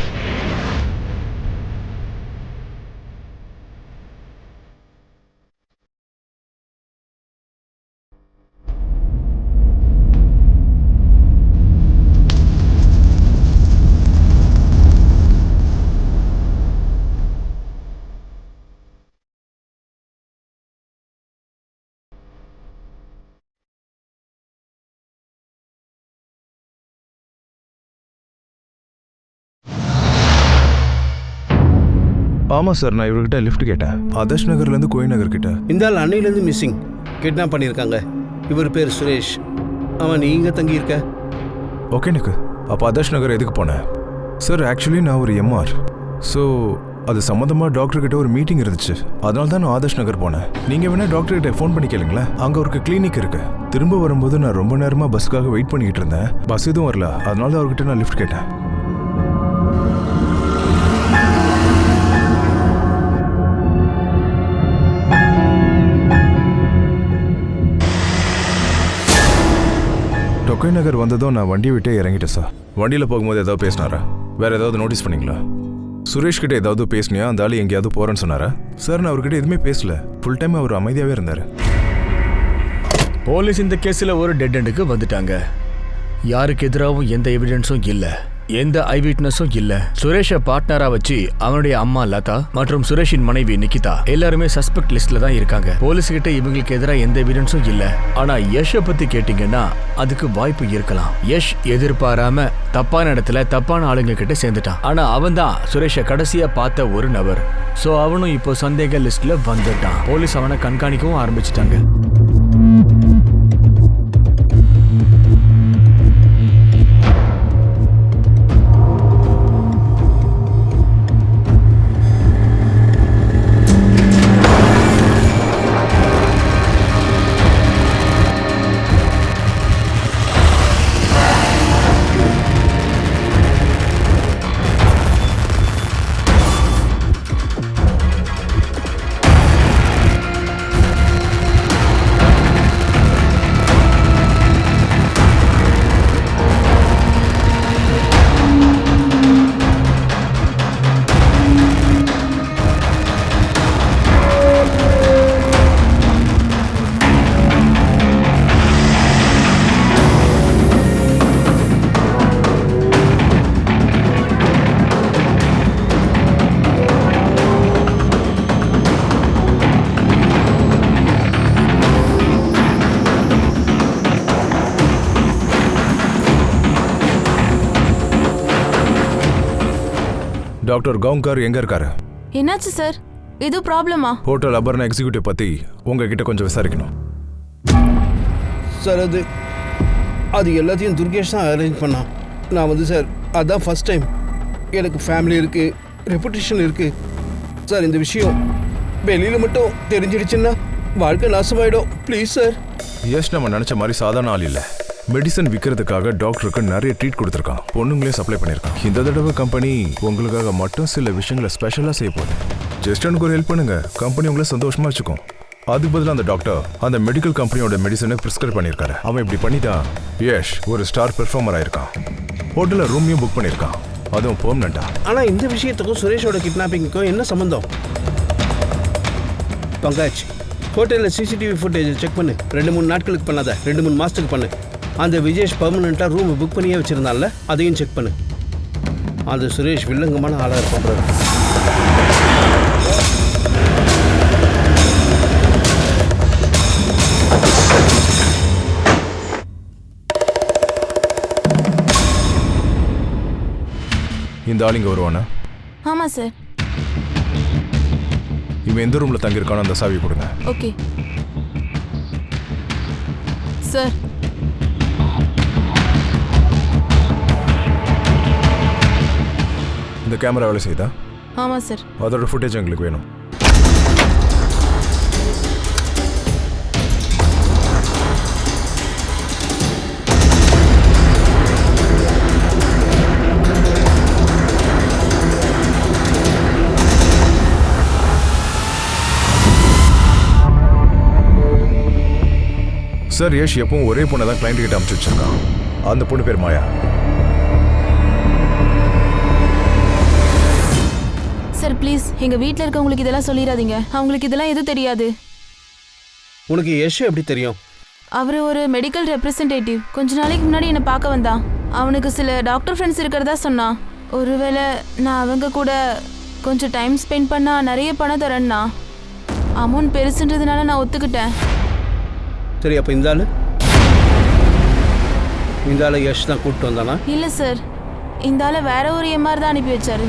ஆமாம் சார், நான் இவர்கிட்ட லிஃப்ட் கேட்டேன். ஆதர்ஷ் நகர்லேருந்து கோயில் நகர் கிட்ட. இந்த ஆள் அன்னையிலேருந்து மிஸ்ஸிங், கிட்னாப் பண்ணியிருக்காங்க. இவர் பேர் சுரேஷ். அவன் நீங்க தங்கியிருக்க? ஓகே எனக்கு. அப்போ ஆதர்ஷ் நகர் எதுக்கு போனேன்? சார், ஆக்சுவலி நான் ஒரு எம்ஆர். ஸோ அது சம்மந்தமாக டாக்டர்கிட்ட ஒரு மீட்டிங் இருந்துச்சு, அதனால தான் நான் ஆதர்ஷ் நகர் போனேன். நீங்கள் வேணால் டாக்டர்கிட்ட ஃபோன் பண்ணி கேளுங்களேன், அங்கே ஒரு கிளினிக் இருக்கு. திரும்ப வரும்போது நான் ரொம்ப நேரமாக பஸ்ஸுக்காக வெயிட் பண்ணிக்கிட்டு இருந்தேன். பஸ் எதுவும் வரல, அதனால தான் அவர்கிட்ட நான் லிஃப்ட் கேட்டேன். டொக்கை நகர் வந்ததும் நான் வண்டியை விட்டே இறங்கிட்டேன் சார். வண்டியில் போகும்போது ஏதாவது பேசினாரா? வேறு ஏதாவது நோட்டீஸ் பண்ணீங்களா? சுரேஷ் கிட்ட ஏதாவது பேசினியா? அந்த ஆள் எங்கேயாவது போகிறேன்னு சொன்னாரா? சார், நான் அவர்கிட்ட எதுவுமே பேசல. ஃபுல் டைம் அவர் அமைதியாகவே இருந்தார். போலீஸ் இந்த கேஸில் ஒரு டெட் எண்டுக்கு வந்துட்டாங்க. யாருக்கு எதிராகவும் எந்த எவிடன்ஸும் இல்லை. எந்த ஐ விட்னஸும் இல்ல. சுரேஷை பார்ட்னரா வச்சு அவனுடைய அம்மா லதா மற்றும் சுரேஷின் மனைவி நிகிதா எல்லாருமே சஸ்பெக்ட் லிஸ்ட்ல தான் இருக்காங்க. போலீஸ் கிட்ட இவங்களுக்கு எதிராக எந்த எவிடன்ஸும் இல்ல. ஆனா யஷை பத்தி கேட்டீங்கன்னா அதுக்கு வாய்ப்பு இருக்கலாம். யஷ் எதிர்பாராம தப்பான இடத்துல தப்பான ஆளுங்க கிட்ட சேர்ந்துட்டான். ஆனா அவன் தான் சுரேஷை கடைசியா பார்த்த ஒரு நபர். சோ அவனும் இப்போ சந்தேக லிஸ்ட்ல வந்துட்டான். போலீஸ் அவனை கண்காணிக்கவும் ஆரம்பிச்சிட்டாங்க. டாக்டர் கவுங்கர் எங்க இருக்காரு? என்னாச்சு சார்? இது ப்ராப்ளமா? ஹோட்டல் அபர்ணா எக்ஸிக்யூட்டிவ் பத்தி உங்ககிட்ட கொஞ்சம் விசாரிக்கணும். சார் அது எல்லாத்தையும் துர்கேஷ் தான் அரேஞ்ச் பண்ணான். நான் சார் அதான் ஃபர்ஸ்ட் டைம். எனக்கு ஃபேமிலி இருக்குது, ரெப்புடேஷன் இருக்குது. சார் இந்த விஷயம் வெளியில் மட்டும் தெரிஞ்சிடுச்சுன்னா வாழ்க்கை நாசமாயிடும். Please sir. யஷ் நம்ம நினச்ச மாதிரி சாதாரண ஆள் இல்லை. மெடிசன் விற்கிறதுக்காக டாக்டருக்கு நிறைய ட்ரீட் கொடுத்துருக்கான். பொண்ணுங்களே சப்ளை பண்ணியிருக்கான். இந்த தடவை கம்பெனி உங்களுக்காக மட்டும் சில விஷயங்களை ஸ்பெஷலாக செய்ய போகுது. ஜஸ்ட் எனக்கு ஒரு ஹெல்ப் பண்ணுங்க, கம்பெனி உங்களை சந்தோஷமா வச்சுக்கும். அதுக்கு பதிலாக அந்த டாக்டர் அந்த மெடிக்கல் கம்பெனியோட மெடிசனை ப்ரிஸ்கிரைப் பண்ணியிருக்காரு. அவன் இப்படி பண்ணிட்டா யஷ் ஒரு ஸ்டார் பெர்ஃபார்மர் ஆயிருக்கான். ஹோட்டலில் ரூமையும் புக் பண்ணியிருக்கான், அதுவும் பெர்மனண்டா. ஆனால் இந்த விஷயத்துக்கும் சுரேஷோட கிட்னாப்பிங்க்கும் என்ன சம்மந்தம்? பங்காஜ், ஹோட்டலில் சிசிடிவி ஃபுட்டேஜ் செக் பண்ணு. 2-3 நாட்களுக்கு பண்ணாத, 2-3 மாதத்துக்கு பண்ணு. அந்த விஜேஷ் பர்மனெண்ட்டாக ரூம் புக் பண்ணியே வச்சுருந்தால அதையும் செக் பண்ணு. அந்த சுரேஷ் வில்லங்கமான ஆளாக இருப்பான். இந்த ஆள் இங்கே வருவானா? ஆமாம் சார். இவன் எந்த ரூமில் தங்கியிருக்கானோ அந்த சாவி கொடுங்க. Okay sir. இந்த கேமரா வேலை செய்தா? ஆமாம் சார். அதோட ஃபுட்டேஜ் எங்களுக்கு வேணும். சார், யஷ் எப்பவும் ஒரே பொண்ணை தான் கிளைண்ட் கிட்ட அனுப்பிச்சு வச்சிருக்கான். அந்த பொண்ணு பேர் மாயா. சார் ப்ளீஸ் எங்கள் வீட்டில் இருக்கவங்களுக்கு இதெல்லாம் சொல்லிடாதீங்க. அவங்களுக்கு இதெல்லாம் எதுவும் தெரியாது. உனக்கு யஷ் எப்படி தெரியும்? அவர் ஒரு மெடிக்கல் ரெப்ரசன்டேட்டிவ். கொஞ்ச நாளைக்கு முன்னாடி என்னை பார்க்க வந்தான். அவனுக்கு சில டாக்டர் ஃப்ரெண்ட்ஸ் இருக்கிறதா சொன்னான். ஒருவேளை நான் அவங்க கூட கொஞ்சம் டைம் ஸ்பெண்ட் பண்ணால் நிறைய பணம் தரேன்னா. அமௌண்ட் பெருசுன்றதுனால நான் ஒத்துக்கிட்டேன். சரி, அப்போ இந்த ஆள் யஷ் தான் கூப்பிட்டு வந்தானா? இல்லை சார், இந்த ஆளை வேற ஒரு எம்ஆர் தான் அனுப்பி வச்சாரு.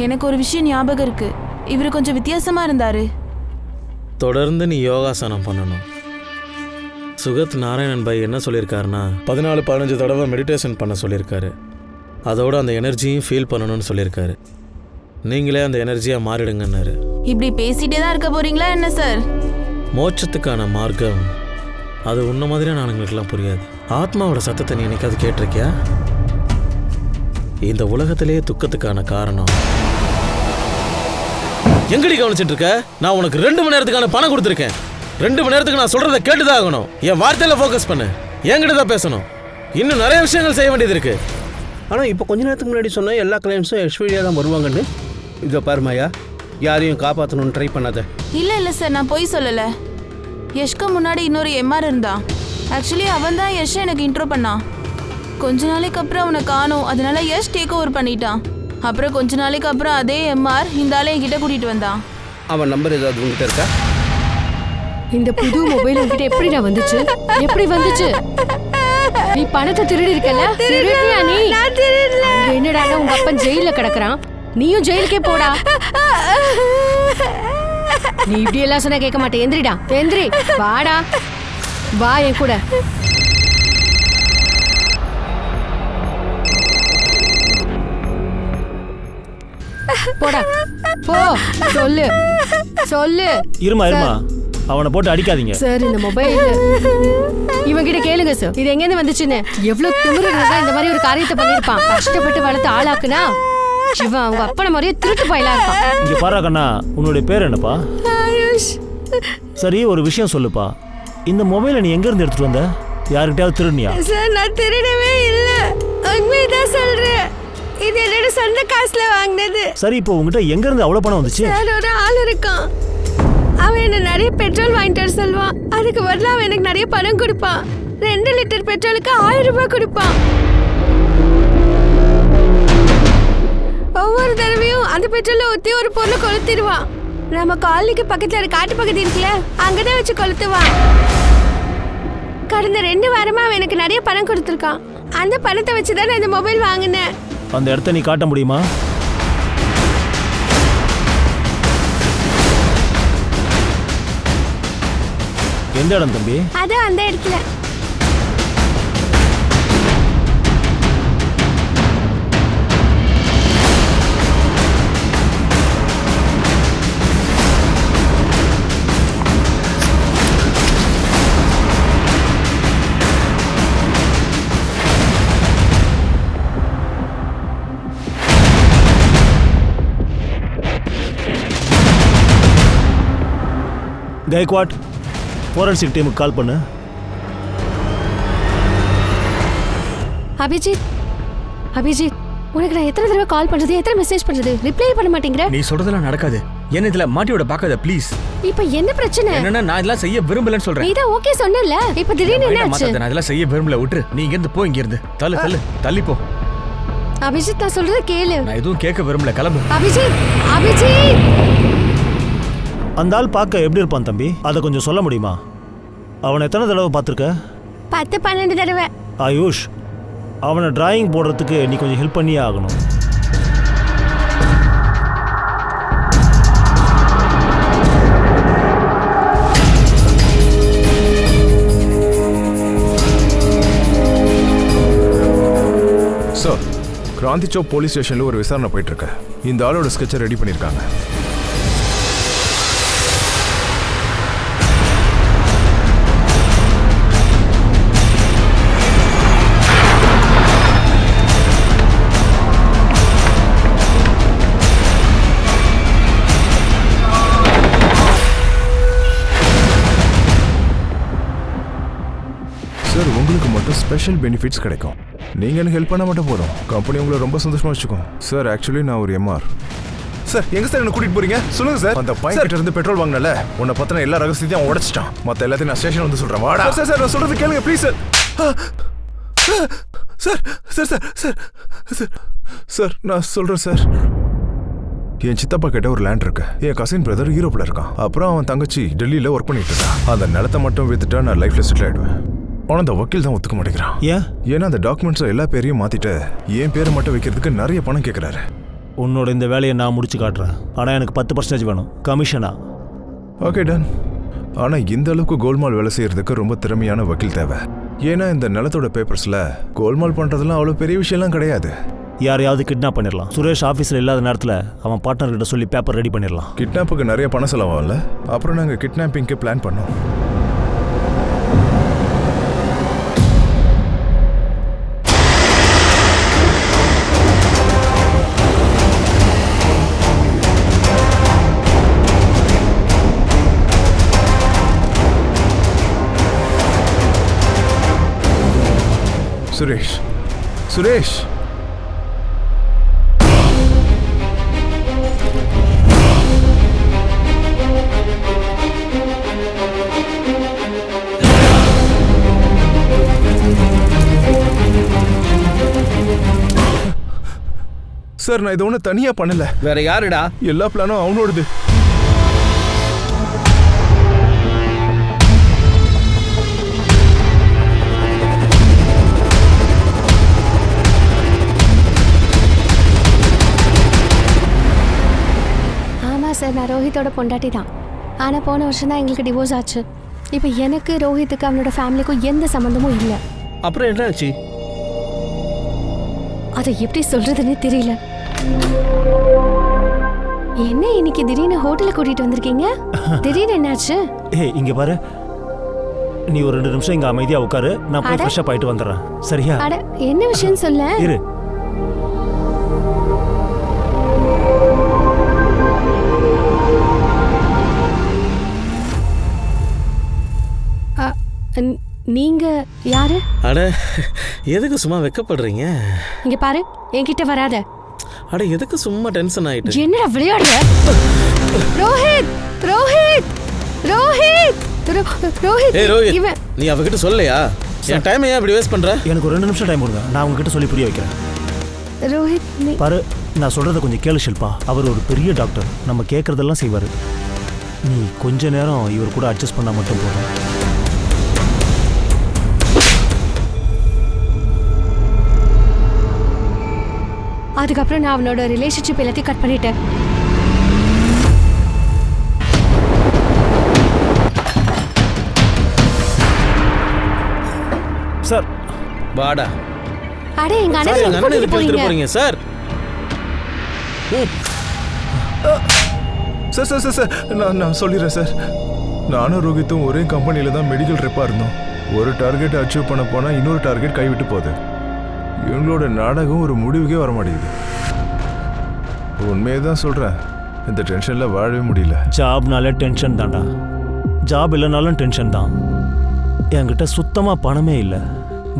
எனக்கு ஒரு விஷயம் ஞாபகம் இருக்கு. இவர் கொஞ்சம் வித்தியாசமா இருந்தாரு. தொடர்ந்து நீ யோகாசனம் பண்ணணும். சுகத் நாராயணன் பாய் என்ன சொல்லியிருக்காருன்னா 14-15 தடவை மெடிடேஷன் பண்ண சொல்லியிருக்காரு. அதோட அந்த எனர்ஜியும் ஃபீல் பண்ணணும்னு சொல்லியிருக்காரு. நீங்களே அந்த எனர்ஜியாக மாறிடுங்கன்னாரு. இப்படி பேசிட்டே தான் இருக்க போறீங்களா என்ன சார்? மோட்சத்துக்கான மார்க்கம் அது உன்ன மாதிரியான ஆளுங்களுக்கெல்லாம் புரியாது. ஆத்மாவோட சத்தத்தை நீ என்னைக்காவது கேட்டிருக்கியா? இந்த உலகத்திலேயே துக்கத்துக்கான காரணம் எங்கடி கவனிச்சிட்டு இருக்க? நான் உனக்கு 2 மணி நேரத்துக்கான பணம் கொடுத்துருக்கேன். 2 மணி நேரத்துக்கு நான் சொல்றதை கேட்டுதான் ஆகணும். என் வார்த்தையில ஃபோக்கஸ் பண்ணு. என்கிட்ட தான் பேசணும். இன்னும் நிறைய விஷயங்கள் செய்ய வேண்டியது இருக்கு. ஆனால் இப்போ கொஞ்ச நேரத்துக்கு முன்னாடி சொன்ன எல்லா கிளைண்ட்ஸும் யஷ் வழியாக தான் வருவாங்கன்னு. இதை பாருமாயா, யாரையும் காப்பாற்றணும்னு ட்ரை பண்ணாத. இல்லை சார், நான் போய் சொல்லலை. யஷ்க்கு முன்னாடி இன்னொரு எம்ஆர் இருந்தான். ஆக்சுவலி அவன் தான் யஷ் எனக்கு இன்ட்ரோ பண்ணான். கொஞ்ச நாளைக்கு அப்புறம் அவனை காணோம், அதனால யஷ் டேக் ஓவர் பண்ணிட்டான். அப்புறம் கொஞ்ச நாளைக்கு அப்புறம் அதே எம்ஆர் இந்த ஆளை என்கிட்ட கூட்டிட்டு வந்தான். அவன் நம்பர் ஏதாவது உங்ககிட்ட இருக்கா? இந்த புது மொபைல் உங்ககிட்ட எப்படிடா வந்துச்சு? எப்படி வந்துச்சு? நீ பணத்தை திருடி இருக்கல? திருடியா நீ? என்னடா உங்க அப்பன் ஜெயில கிடக்குறான், நீயும் ஜெயிலுக்கே போடா. நீ இப்படி எல்லாம் சொன்னா கேட்க மாட்டேன். எந்திரிடா, எந்திரி, வாடா, வா என் கூட. போடா, போ. சொல்லு, சொல்லு. இருமா அவனை போட்டு அடிக்காதீங்க சார். இந்த மொபைல் இவங்கிட்ட கேளுங்க சார், இது எங்கேருந்து வந்துச்சுன்னு. எவ்வளவு திமிரு இருந்தா இந்த மாதிரி ஒரு காரியத்தை பண்ணிருப்பான். கஷ்டப்பட்டு வளர்த்து ஆளாக்குனா இவன் அவங்க அப்பன மாதிரியே திருட்டு பயலா இருப்பான். இங்க பாரா கண்ணா, உன்னுடைய பேர் என்னப்பா? ஆயுஷ். சரி, ஒரு விஷயம் சொல்லுப்பா. இந்த மொபைலை நீ எங்க இருந்து எடுத்துட்டு வந்த? யாருக்கிட்டயாவது திருடினியா? சார், நான் திருடவே இல்ல, உண்மைதான் சொல்றேன். இது என்னோட சொந்த காசுல வாங்கினது. சரி, இப்போ உங்ககிட்ட எங்க இருந்து அவ்வளவு பணம் வந்துச்சு? சார், ஒரு ஆள் இருக்கான். அவன் என்ன நிறைய பெட்ரோல் வாங்கிட்டு வர சொல்லுவான். அதுக்கு பதிலா அவன் எனக்கு நிறைய பணம் கொடுப்பான். 2 லிட்டர் பெட்ரோலுக்கு 1000 ரூபாய் கொடுப்பான். ஒவ்வொரு தடவையும் அந்த பெட்ரோலை ஊத்தி ஒரு பொருளை கொளுத்திடுவான். நம்ம காலனிக்கு பக்கத்துல ஒரு காட்டு பகுதி இருக்குல்ல, அங்கதான் வச்சு கொளுத்துவான். கடந்த 2 வாரமா அவன் எனக்கு நிறைய பணம் கொடுத்துருக்கான். அந்த பணத்தை வச்சுதான் நான் இந்த மொபைல் வாங்கினேன். அந்த இடத்த நீ காட்ட முடியுமா? எந்த இடம் தம்பி? அதான் அந்த இடத்துல. கைக்வாட், ஃபோரன்சிக் டீமுக்கு கால் பண்ணு. அபிஜித், அபிஜித், உனக்கு நான் எத்தனை தடவை கால் பண்றது, எத்தனை மெசேஜ் பண்றது, ரிப்ளை பண்ண மாட்டேங்கிற. நீ சொல்றதெல்லாம் நடக்காது. என்ன இதுல மாட்டியோட பாக்காத ப்ளீஸ். இப்போ என்ன பிரச்சனை? என்னன்னா நான் இதெல்லாம் செய்ய விரும்பலன்னு சொல்றேன். நீ தான் ஓகே சொன்னல, இப்போ திடீர்னு என்ன ஆச்சு? நான் இதெல்லாம் செய்ய விரும்பல, விட்டுரு. நீ இங்க இருந்து போ, இங்க இருந்து தள்ளி போ. அபிஜித், நான் சொல்றத கேளு. நான் எதுவும் கேட்க விரும்பல, கிளம்பு. அபிஜித், அபிஜித். அந்த ஆள் பார்க்க எப்படி இருப்பான் தம்பி? அதை கொஞ்சம் சொல்ல முடியுமா? அவனை எத்தனை தடவை பார்த்துருக்க? 10-12 தடவை. ஆயுஷ், அவனை டிராயிங் போடுறதுக்கு நீ கொஞ்சம் ஹெல்ப் பண்ணியே ஆகணும். சார், கிராந்தி சௌக் போலீஸ் ஸ்டேஷன்ல ஒரு விசாரணை போயிட்டு இருக்கு. இந்த ஆளோட ஸ்கெட்சை ரெடி பண்ணிருக்காங்க. சார், உங்களுக்கு மட்டும் ஸ்பெஷல் பெனிஃபிட்ஸ் கிடைக்கும். நீங்க எனக்கு ஹெல்ப் பண்ண மட்டும் போதும், கம்பெனி உங்களை ரொம்ப சந்தோஷமா வச்சுக்கும். சார், ஆக்சுவலி நான் ஒரு எம்ஆர். சார், எங்க சார் என்ன கூட்டிட்டு போறீங்க? சொல்லுங்க சார். அந்த பையன் கிட்ட இருந்து பெட்ரோல் வாங்கினல, உன்னை பத்தின எல்லா ரகசியத்தையும் அவன் உடைச்சிட்டான். மத்த எல்லாத்தையும் நான் ஸ்டேஷன் வந்து சொல்றேன். வாடா. சார் சார், நான் சொல்றது கேளுங்க please sir. Sir sir sir sir sir sir நான் சொல்றேன் சார். என் சித்தப்பா கிட்ட ஒரு லேண்ட் இருக்கு. என் கசின் பிரதர் யூரோப்ல இருக்கான். அப்புறம் அவன் தங்கச்சி டெல்லியில ஒர்க் பண்ணிட்டு இருக்கான். அந்த நிலத்தை மட்டும் வித்துட்டா நான் லைஃப்ல செட்டில் ஆயிடுவேன். ஆனா அந்த வக்கீல் தான் ஒத்துக்க மாட்டேங்கிறான். ஏன்னா அந்த டாக்குமெண்ட்ஸ் எல்லா பேரையும் மாத்திட்டு என் பேரை மட்டும் வைக்கிறதுக்கு நிறைய பணம் கேட்கிறாரு. உன்னோட இந்த வேலையை நான் முடிச்சு காட்டுறேன். ஆனா எனக்கு 10% வேணும், கமிஷனா. Okay done. ஆனா இந்த அளவுக்கு கோல்மால் வேலை செய்யறதுக்கு ரொம்ப திறமையான வக்கீல் தேவை. ஏன்னா இந்த நிலத்தோட பேப்பர்ஸ்ல கோல்மால் பண்றதுலாம் அவ்வளவு பெரிய விஷயம்லாம் கிடையாது. யாரையாவது கிட்னாப் பண்ணிடலாம். சுரேஷ் ஆஃபீஸில் இல்லாத நேரத்தில் அவன் பார்ட்னர்கிட்ட சொல்லி பேப்பர் ரெடி பண்ணிடலாம். கிட்னாப்புக்கு நிறைய பணம் செலவாகல. அப்புறம் நாங்கள் கிட்னாப்பிங்க்கு பிளான் பண்ணோம். சுரேஷ், சுரேஷ், சார் நான் இதை ஒன்றும் தனியா பண்ணல. வேற யாருடா? எல்லா பிளானும் அவனோடது. ஆமா சார், நான் ரோஹித்தோட பொண்டாட்டி தான். ஆனா போன வருஷம் தான் எங்களுக்கு டிவோர்ஸ் ஆச்சு. இப்போ எனக்கு ரோஹித்துக்கு அவனோட ஃபேமிலிக்கும் எந்த சம்மந்தமும் இல்லை. அப்புறம் என்ன ஆச்சு? அதை எப்படி சொல்றதுன்னு தெரியல. என்ன இன்னைக்கு திடீர்னு ஹோட்டலுக்கு கூட்டிட்டு வந்திருக்கீங்க? திடீர்னு என்னாச்சு? ஏய் இங்க பாரு, நீ ஒரு 2 நிமிஷம் இங்க அமைதியா உட்காரு, நான் போய் அட. ஃப்ரெஷ் அப் ஆயிட்டு வந்துடுறேன். சரியா? அட, என்ன விஷயம் சொல்ல? இரு. நீங்க யாரு? அட எதுக்கு சும்மா வெக்கப்படுறீங்க? இங்க பாரு, என்கிட்ட வராத. அட எதுக்கு சும்மா டென்ஷன் ஆயிட்டு? என்னடா விளையாடுற? ரோஹித், ரோஹித், ரோஹித், ரோஹித். ஏய் ரோஹித், இவன் நீ அவகிட்ட சொல்லலையா? என் டைம் ஏன் இப்படி வேஸ்ட் பண்ற? எனக்கு ஒரு 2 நிமிஷம் டைம் கொடுங்க, நான் உங்ககிட்ட சொல்லி புரிய வைக்கிறேன். ரோஹித் பாரு, நான் சொல்றத கொஞ்சம் கேளு ஷில்பா. அவர் ஒரு பெரிய டாக்டர், நம்ம கேட்கறதெல்லாம் செய்வார். நீ கொஞ்ச நேரம் இவர் கூட அட்ஜஸ்ட் பண்ணா மட்டும் போதும். அதுக்கப்புறம் நான் அவனோட ரிலேஷன்ஷிப் எல்லாத்தையும் கட் பண்ணிட்டேன். சார் வாடா. அட, எங்க சார் எங்க அண்ணன் அண்ணன் கூட்டிட்டு எதுக்கு எடுத்துட்டு போறீங்க? போறீங்க sir? Sir sir sir sir நான் சொல்லிடுறேன் சார். நானும் ரோஹித்தும் ஒரே கம்பெனியில் தான் மெடிக்கல் ரெப்பாக இருந்தோம். ஒரு டார்கெட் அச்சீவ் பண்ண போனால் இன்னொரு டார்கெட் கைவிட்டு போகுது. இவங்களோட நாடகம் ஒரு முடிவுக்கே வர மாட்டேங்குது. உண்மையை தான் சொல்கிறேன், இந்த டென்ஷனில் வாழவே முடியல. ஜாப்னாலே டென்ஷன் தான்டா. ஜாப் இல்லைனாலும் டென்ஷன் தான். என்கிட்ட சுத்தமாக பணமே இல்லை.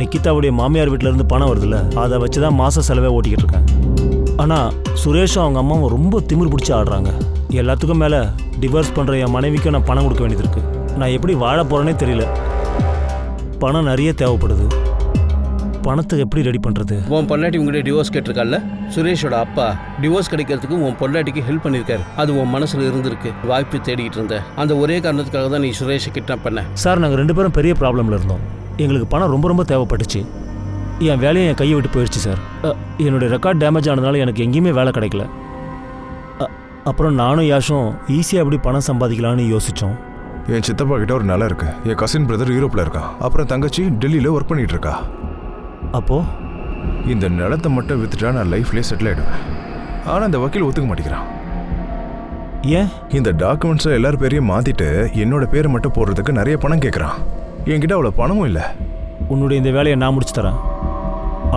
நிக்கிதாவுடைய மாமியார் வீட்டிலேருந்து பணம் வருதுல்ல, அதை வச்சு தான் மாத செலவே ஓட்டிக்கிட்டு இருக்கேன். ஆனால் சுரேஷும் அவங்க அம்மாவும் ரொம்ப திமிர் பிடிச்சி ஆடுறாங்க. எல்லாத்துக்கும் மேலே டிவோர்ஸ் பண்ணுற என் மனைவிக்கும் நான் பணம் கொடுக்க வேண்டியது இருக்குது. நான் எப்படி வாழ போகிறேனே தெரியல. பணம் நிறைய தேவைப்படுது. பணத்தை எப்படி ரெடி பண்ணுறது? உன் பொண்டாட்டி உங்கள்கிட்ட டிவோர்ஸ் கேட்டிருக்கால? சுரேஷோட அப்பா டிவோர்ஸ் கிடைக்கிறதுக்கு உன் பொண்டாட்டிக்கு ஹெல்ப் பண்ணியிருக்காரு. அது உன் மனசில் இருந்திருக்கு. வாய்ப்பு தேடிக்கிட்டு இருந்த அந்த ஒரே காரணத்துக்காக தான் நீ சுரேஷை கிட்னாப் பண்ண. சார், நாங்கள் 2 பேரும் பெரிய ப்ராப்ளமில் இருந்தோம். எங்களுக்கு பணம் ரொம்ப ரொம்ப தேவைப்பட்டுச்சு. என் வேலையை என் கையை விட்டு போயிடுச்சு சார். என்னுடைய ரெக்கார்ட் டேமேஜ் ஆனதுனால எனக்கு எங்கேயுமே வேலை கிடைக்கல. அப்புறம் நானும் யாஷும் ஈஸியாக எப்படி பணம் சம்பாதிக்கலான்னு யோசித்தோம். என் சித்தப்பா கிட்ட ஒரு நிலம் இருக்கு. என் கசின் பிரதர் யூரோப்பில் இருக்கான். அப்புறம் தங்கச்சி டெல்லியில் ஒர்க் பண்ணிட்டு இருக்கா. அப்போது இந்த நிலத்தை மட்டும் வித்துட்டா நான் லைஃப்லேயே செட்டில் ஆகிடுவேன். ஆனால் இந்த வக்கீல் ஒத்துக்க மாட்டேங்கிறான். ஏன்? இந்த டாக்குமெண்ட்ஸை எல்லார் பேரையும் மாற்றிட்டு என்னோட பேரை மட்டும் போடுறதுக்கு நிறைய பணம் கேட்குறான். என்கிட்ட அவ்வளோ பணமும் இல்லை. உன்னுடைய இந்த வேலையை நான் முடிச்சு தரேன்.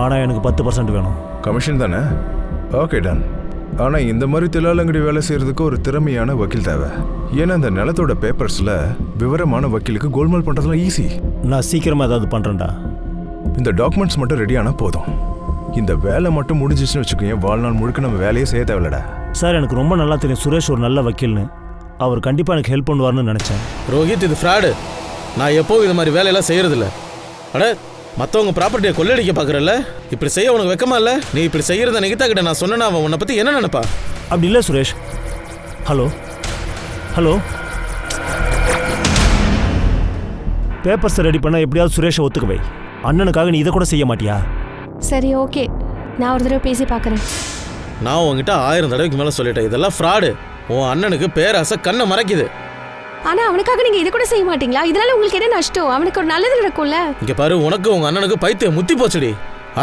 ஆனால் எனக்கு 10% வேணும். கமிஷன் தானே? Okay done. ஆனால் இந்த மாதிரி தில்லாலங்கடி வேலை செய்கிறதுக்கு ஒரு திறமையான வக்கீல் தேவை. ஏன்னா இந்த நிலத்தோட பேப்பர்ஸில் விவரமான வக்கீலுக்கு கோல்மால் பண்ணுறதுலாம் ஈஸி. நான் சீக்கிரமாக ஏதாவது பண்ணுறேன்டா. இந்த டாக்குமெண்ட்ஸ் மட்டும் ரெடியானால் போதும். இந்த வேலை மட்டும் முடிஞ்சிச்சுன்னு வச்சுக்கோங்க, வாழ்நாள் முழுக்க நம்ம வேலையே செய்ய தேவையில்லடா. சார், எனக்கு ரொம்ப நல்லா தெரியும் சுரேஷ் ஒரு நல்ல வக்கீல்னு. அவர் கண்டிப்பாக எனக்கு ஹெல்ப் பண்ணுவார்னு நினச்சேன். ரோஹித், இது ஃப்ராடு. நான் எப்போவும் இது மாதிரி வேலையெல்லாம் செய்யறதில்ல. அட, மற்றவங்க ப்ராப்பர்ட்டியை கொள்ளடிக்க பார்க்குறல்ல, இப்படி செய்ய உனக்கு வெக்கமா இல்லை? நீ இப்படி செய்யறத நிகிதா கிட்ட நான் சொன்னேன்னா அவன் உன்னை பற்றி என்ன நினைப்பா? அப்படி இல்லை சுரேஷ். ஹலோ ஹலோ, பேப்பர்ஸை ரெடி பண்ண எப்படியாவது சுரேஷை ஒத்துக்க வை. அண்ணனுக்காக நீ இதை கூட செய்ய மாட்டியா? சரி, ஓகே, நான் ஒரு தடவை பேசி பார்க்குறேன். நான் உங்ககிட்ட 1000 தடவைக்கு மேலே சொல்லிட்டேன், இதெல்லாம் ஃப்ராடு. உன் அண்ணனுக்கு பேராசை கண்ணை மறைக்குது. ஆனா அவனுக்காக நீங்க இது கூட செய்ய மாட்டீங்களா? இதனால உங்களுக்கு என்ன நஷ்டம்? அவனுக்கு ஒரு நல்லது நடக்கும்ல. இங்க பாரு, உனக்கு உங்க அண்ணனுக்கு பைத்தியம் முத்தி போச்சுடி.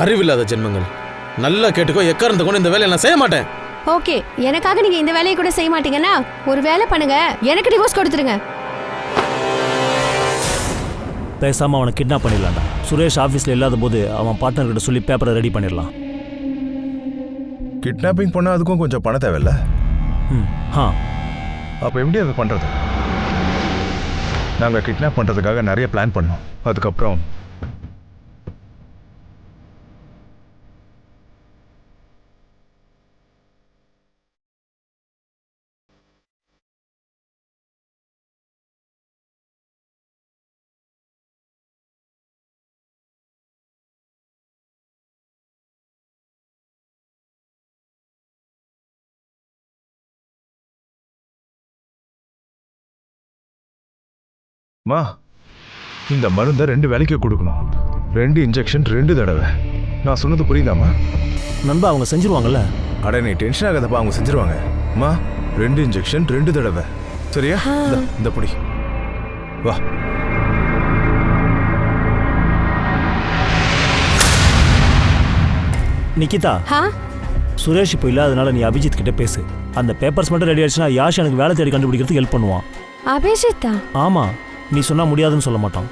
அறிவில்லாத ஜென்மங்கள். நல்லா கேட்டுக்கோ, எக்காரணத்தை கொண்டு இந்த வேலையை நான் செய்ய மாட்டேன். ஓகே, எனக்காக நீங்க இந்த வேலையை கூட செய்ய மாட்டீங்கன்னா ஒரு வேலை பண்ணுங்க, எனக்கு டிவோர்ஸ் கொடுத்துருங்க. பேசாமல் அவனை கிட்னாப் பண்ணிடலாம்டா. சுரேஷ் ஆஃபீஸில் இல்லாத போது அவன் பார்ட்னர்கிட்ட சொல்லி பேப்பரை ரெடி பண்ணிடலாம். கிட்னாப்பிங் பண்ணால் அதுக்கும் கொஞ்சம் பணம் தேவையில்ல? அப்போ எப்படி அதை பண்ணுறது? நாங்கள் கிட்னாப் பண்ணுறதுக்காக நிறைய பிளான் பண்ணோம். அதுக்கப்புறம் மா இந்த மருந்தை 2 வேளைக்கு கொடுக்கணும். 2 இன்ஜெக்ஷன் 2 தடவை. நான் சொன்னது புரியுதாம்மா? நண்பா அவங்க செஞ்சிருவாங்கல்ல? அட நீ டென்ஷன் ஆகாதப்பா, அவங்க செஞ்சிருவாங்க. மா 2 இன்ஜெக்ஷன் 2 தடவை. சரியா? இந்த புடி வா. நிக்கிதா, சுரேஷ் இப்போ இல்லாதனால நீ அபிஜித் கிட்ட பேசு. அந்த பேப்பர்ஸ் மட்டும் ரெடி ஆயிடுச்சுன்னா யாஷ் எனக்கு வேலை தேடி கண்டுபிடிக்கிறதுக்கு ஹெல்ப் பண்ணுவான். அபிஜித்தா? ஆமா, நீ சொன்னா முடியாதுன்னு சொல்ல மாட்டான்.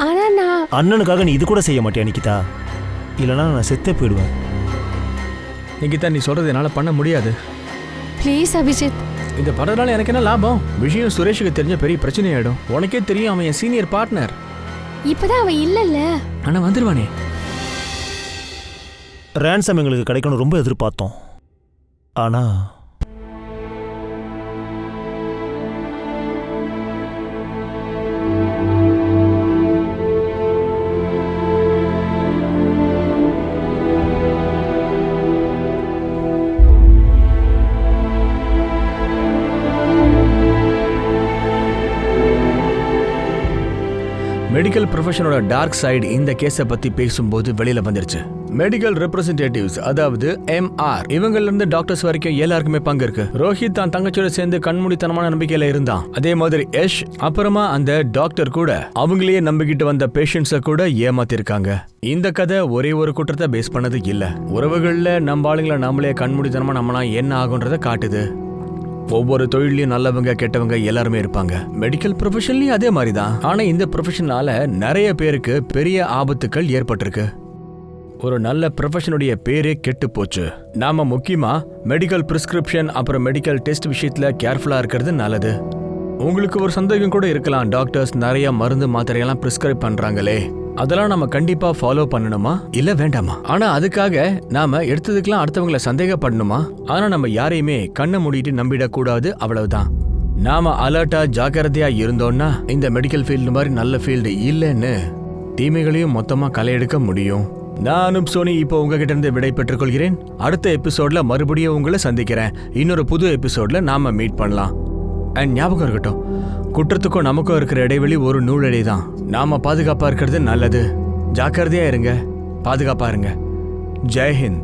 ஆனா நான் அண்ணனுக்காக நீ இது கூட செய்ய மாட்டியா நிக்கிதா? இல்லைன்னா நான் செத்தே போயிடுவேன். நிகிதா, நீ சொல்றது என்னால பண்ண முடியாது. ப்ளீஸ் அபிஜித். இந்த படத்தால எனக்கு என்ன லாபம்? விஷயம் சுரேஷுக்கு தெரிஞ்ச பெரிய பிரச்சனை ஆயிடும். உனக்கே தெரியும், அவன் என் சீனியர் பார்ட்னர். இப்பதான் அவன் இல்லல்ல. ஆனா வந்துருவானே. ரேன்சம் எங்களுக்கு கிடைக்கணும் ரொம்ப எதிர்பார்த்தோம். ஆனா மெடிக்கல் ப்ரொஃபஷனோட டார்க் சைடு இந்த கேஸை பத்தி பேசும்போது வெளியில வந்துருச்சு. மெடிக்கல் ரெப்ரசன்டேட்டிவ்ஸ், அதாவது MR, இவங்கல இருந்து டாக்டர்ஸ் வரைக்கும் எல்லாருக்குமே பங்கு இருக்கு. ரோஹித் தான் தங்கச்சியோட சேர்ந்து கண்மூடித்தனமான நம்பிக்கையில இருந்தான். அதே மாதிரி யஷ், அப்புறமா அந்த டாக்டர் கூட அவங்களையே நம்பிக்கிட்டு வந்த பேஷண்ட்ஸை கூட ஏமாத்திருக்காங்க. இந்த கதை ஒரே ஒரு குற்றத்தை பேஸ் பண்ணது இல்ல. உறவுகள்ல நம்ம ஆளுங்களை நம்மளே கண்மூடித்தனமா நம்மனா என்ன ஆகுன்றத காட்டுது. ஒவ்வொரு தொழிலையும் நல்லவங்க கெட்டவங்க எல்லாருமே இருப்பாங்க. மெடிக்கல் ப்ரொஃபஷன்லயும் அதே மாதிரி தான். ஆனா இந்த ப்ரொஃபஷனால நிறைய பேருக்கு பெரிய ஆபத்துக்கள் ஏற்பட்டிருக்கு. ஒரு நல்ல ப்ரொஃபஷனுடைய பேரே கெட்டு போச்சு. நாம முக்கியமா மெடிக்கல் பிரிஸ்கிரிப்ஷன் அப்புறம் மெடிக்கல் டெஸ்ட் விஷயத்துல கேர்ஃபுல்லா இருக்கிறது நல்லது. உங்களுக்கு ஒரு சந்தேகம் கூட இருக்கலாம், டாக்டர்ஸ் நிறைய மருந்து மாத்திரையெல்லாம் பிரிஸ்கிரைப் பண்றாங்களே, அதெல்லாம் நம்ம கண்டிப்பா ஃபாலோ பண்ணணுமா இல்ல வேண்டாமா? ஆனா அதுக்காக நாம எடுத்ததுக்கெல்லாம் அடுத்தவங்களை சந்தேகப்படணுமா? ஆனா நம்ம யாரையுமே கண்ணை மூடிட்டு நம்பிடக்கூடாது, அவ்வளவுதான். நாம அலர்ட்டா ஜாக்கிரதையா இருந்தோம்னா இந்த மெடிக்கல் ஃபீல்டு மாதிரி நல்ல ஃபீல்டு இல்லைன்னு தீமைகளையும் மொத்தமா களையெடுக்க முடியும். நானும் சோனி இப்போ உங்ககிட்ட இருந்து விடை பெற்றுக் கொள்கிறேன். அடுத்த எபிசோட்ல மறுபடியும் உங்களை சந்திக்கிறேன். இன்னொரு புது எபிசோட்ல நாம மீட் பண்ணலாம். அண்ட் ஞாபகம் இருக்கட்டும், குற்றத்துக்கும் நமக்கும் இருக்கிற இடைவெளி ஒரு நூலடி தான். நாம பாதுகாப்பா இருக்கிறது நல்லது. ஜாக்கிரதையா இருங்க, பாதுகாப்பா இருங்க. ஜெய் ஹிந்த்.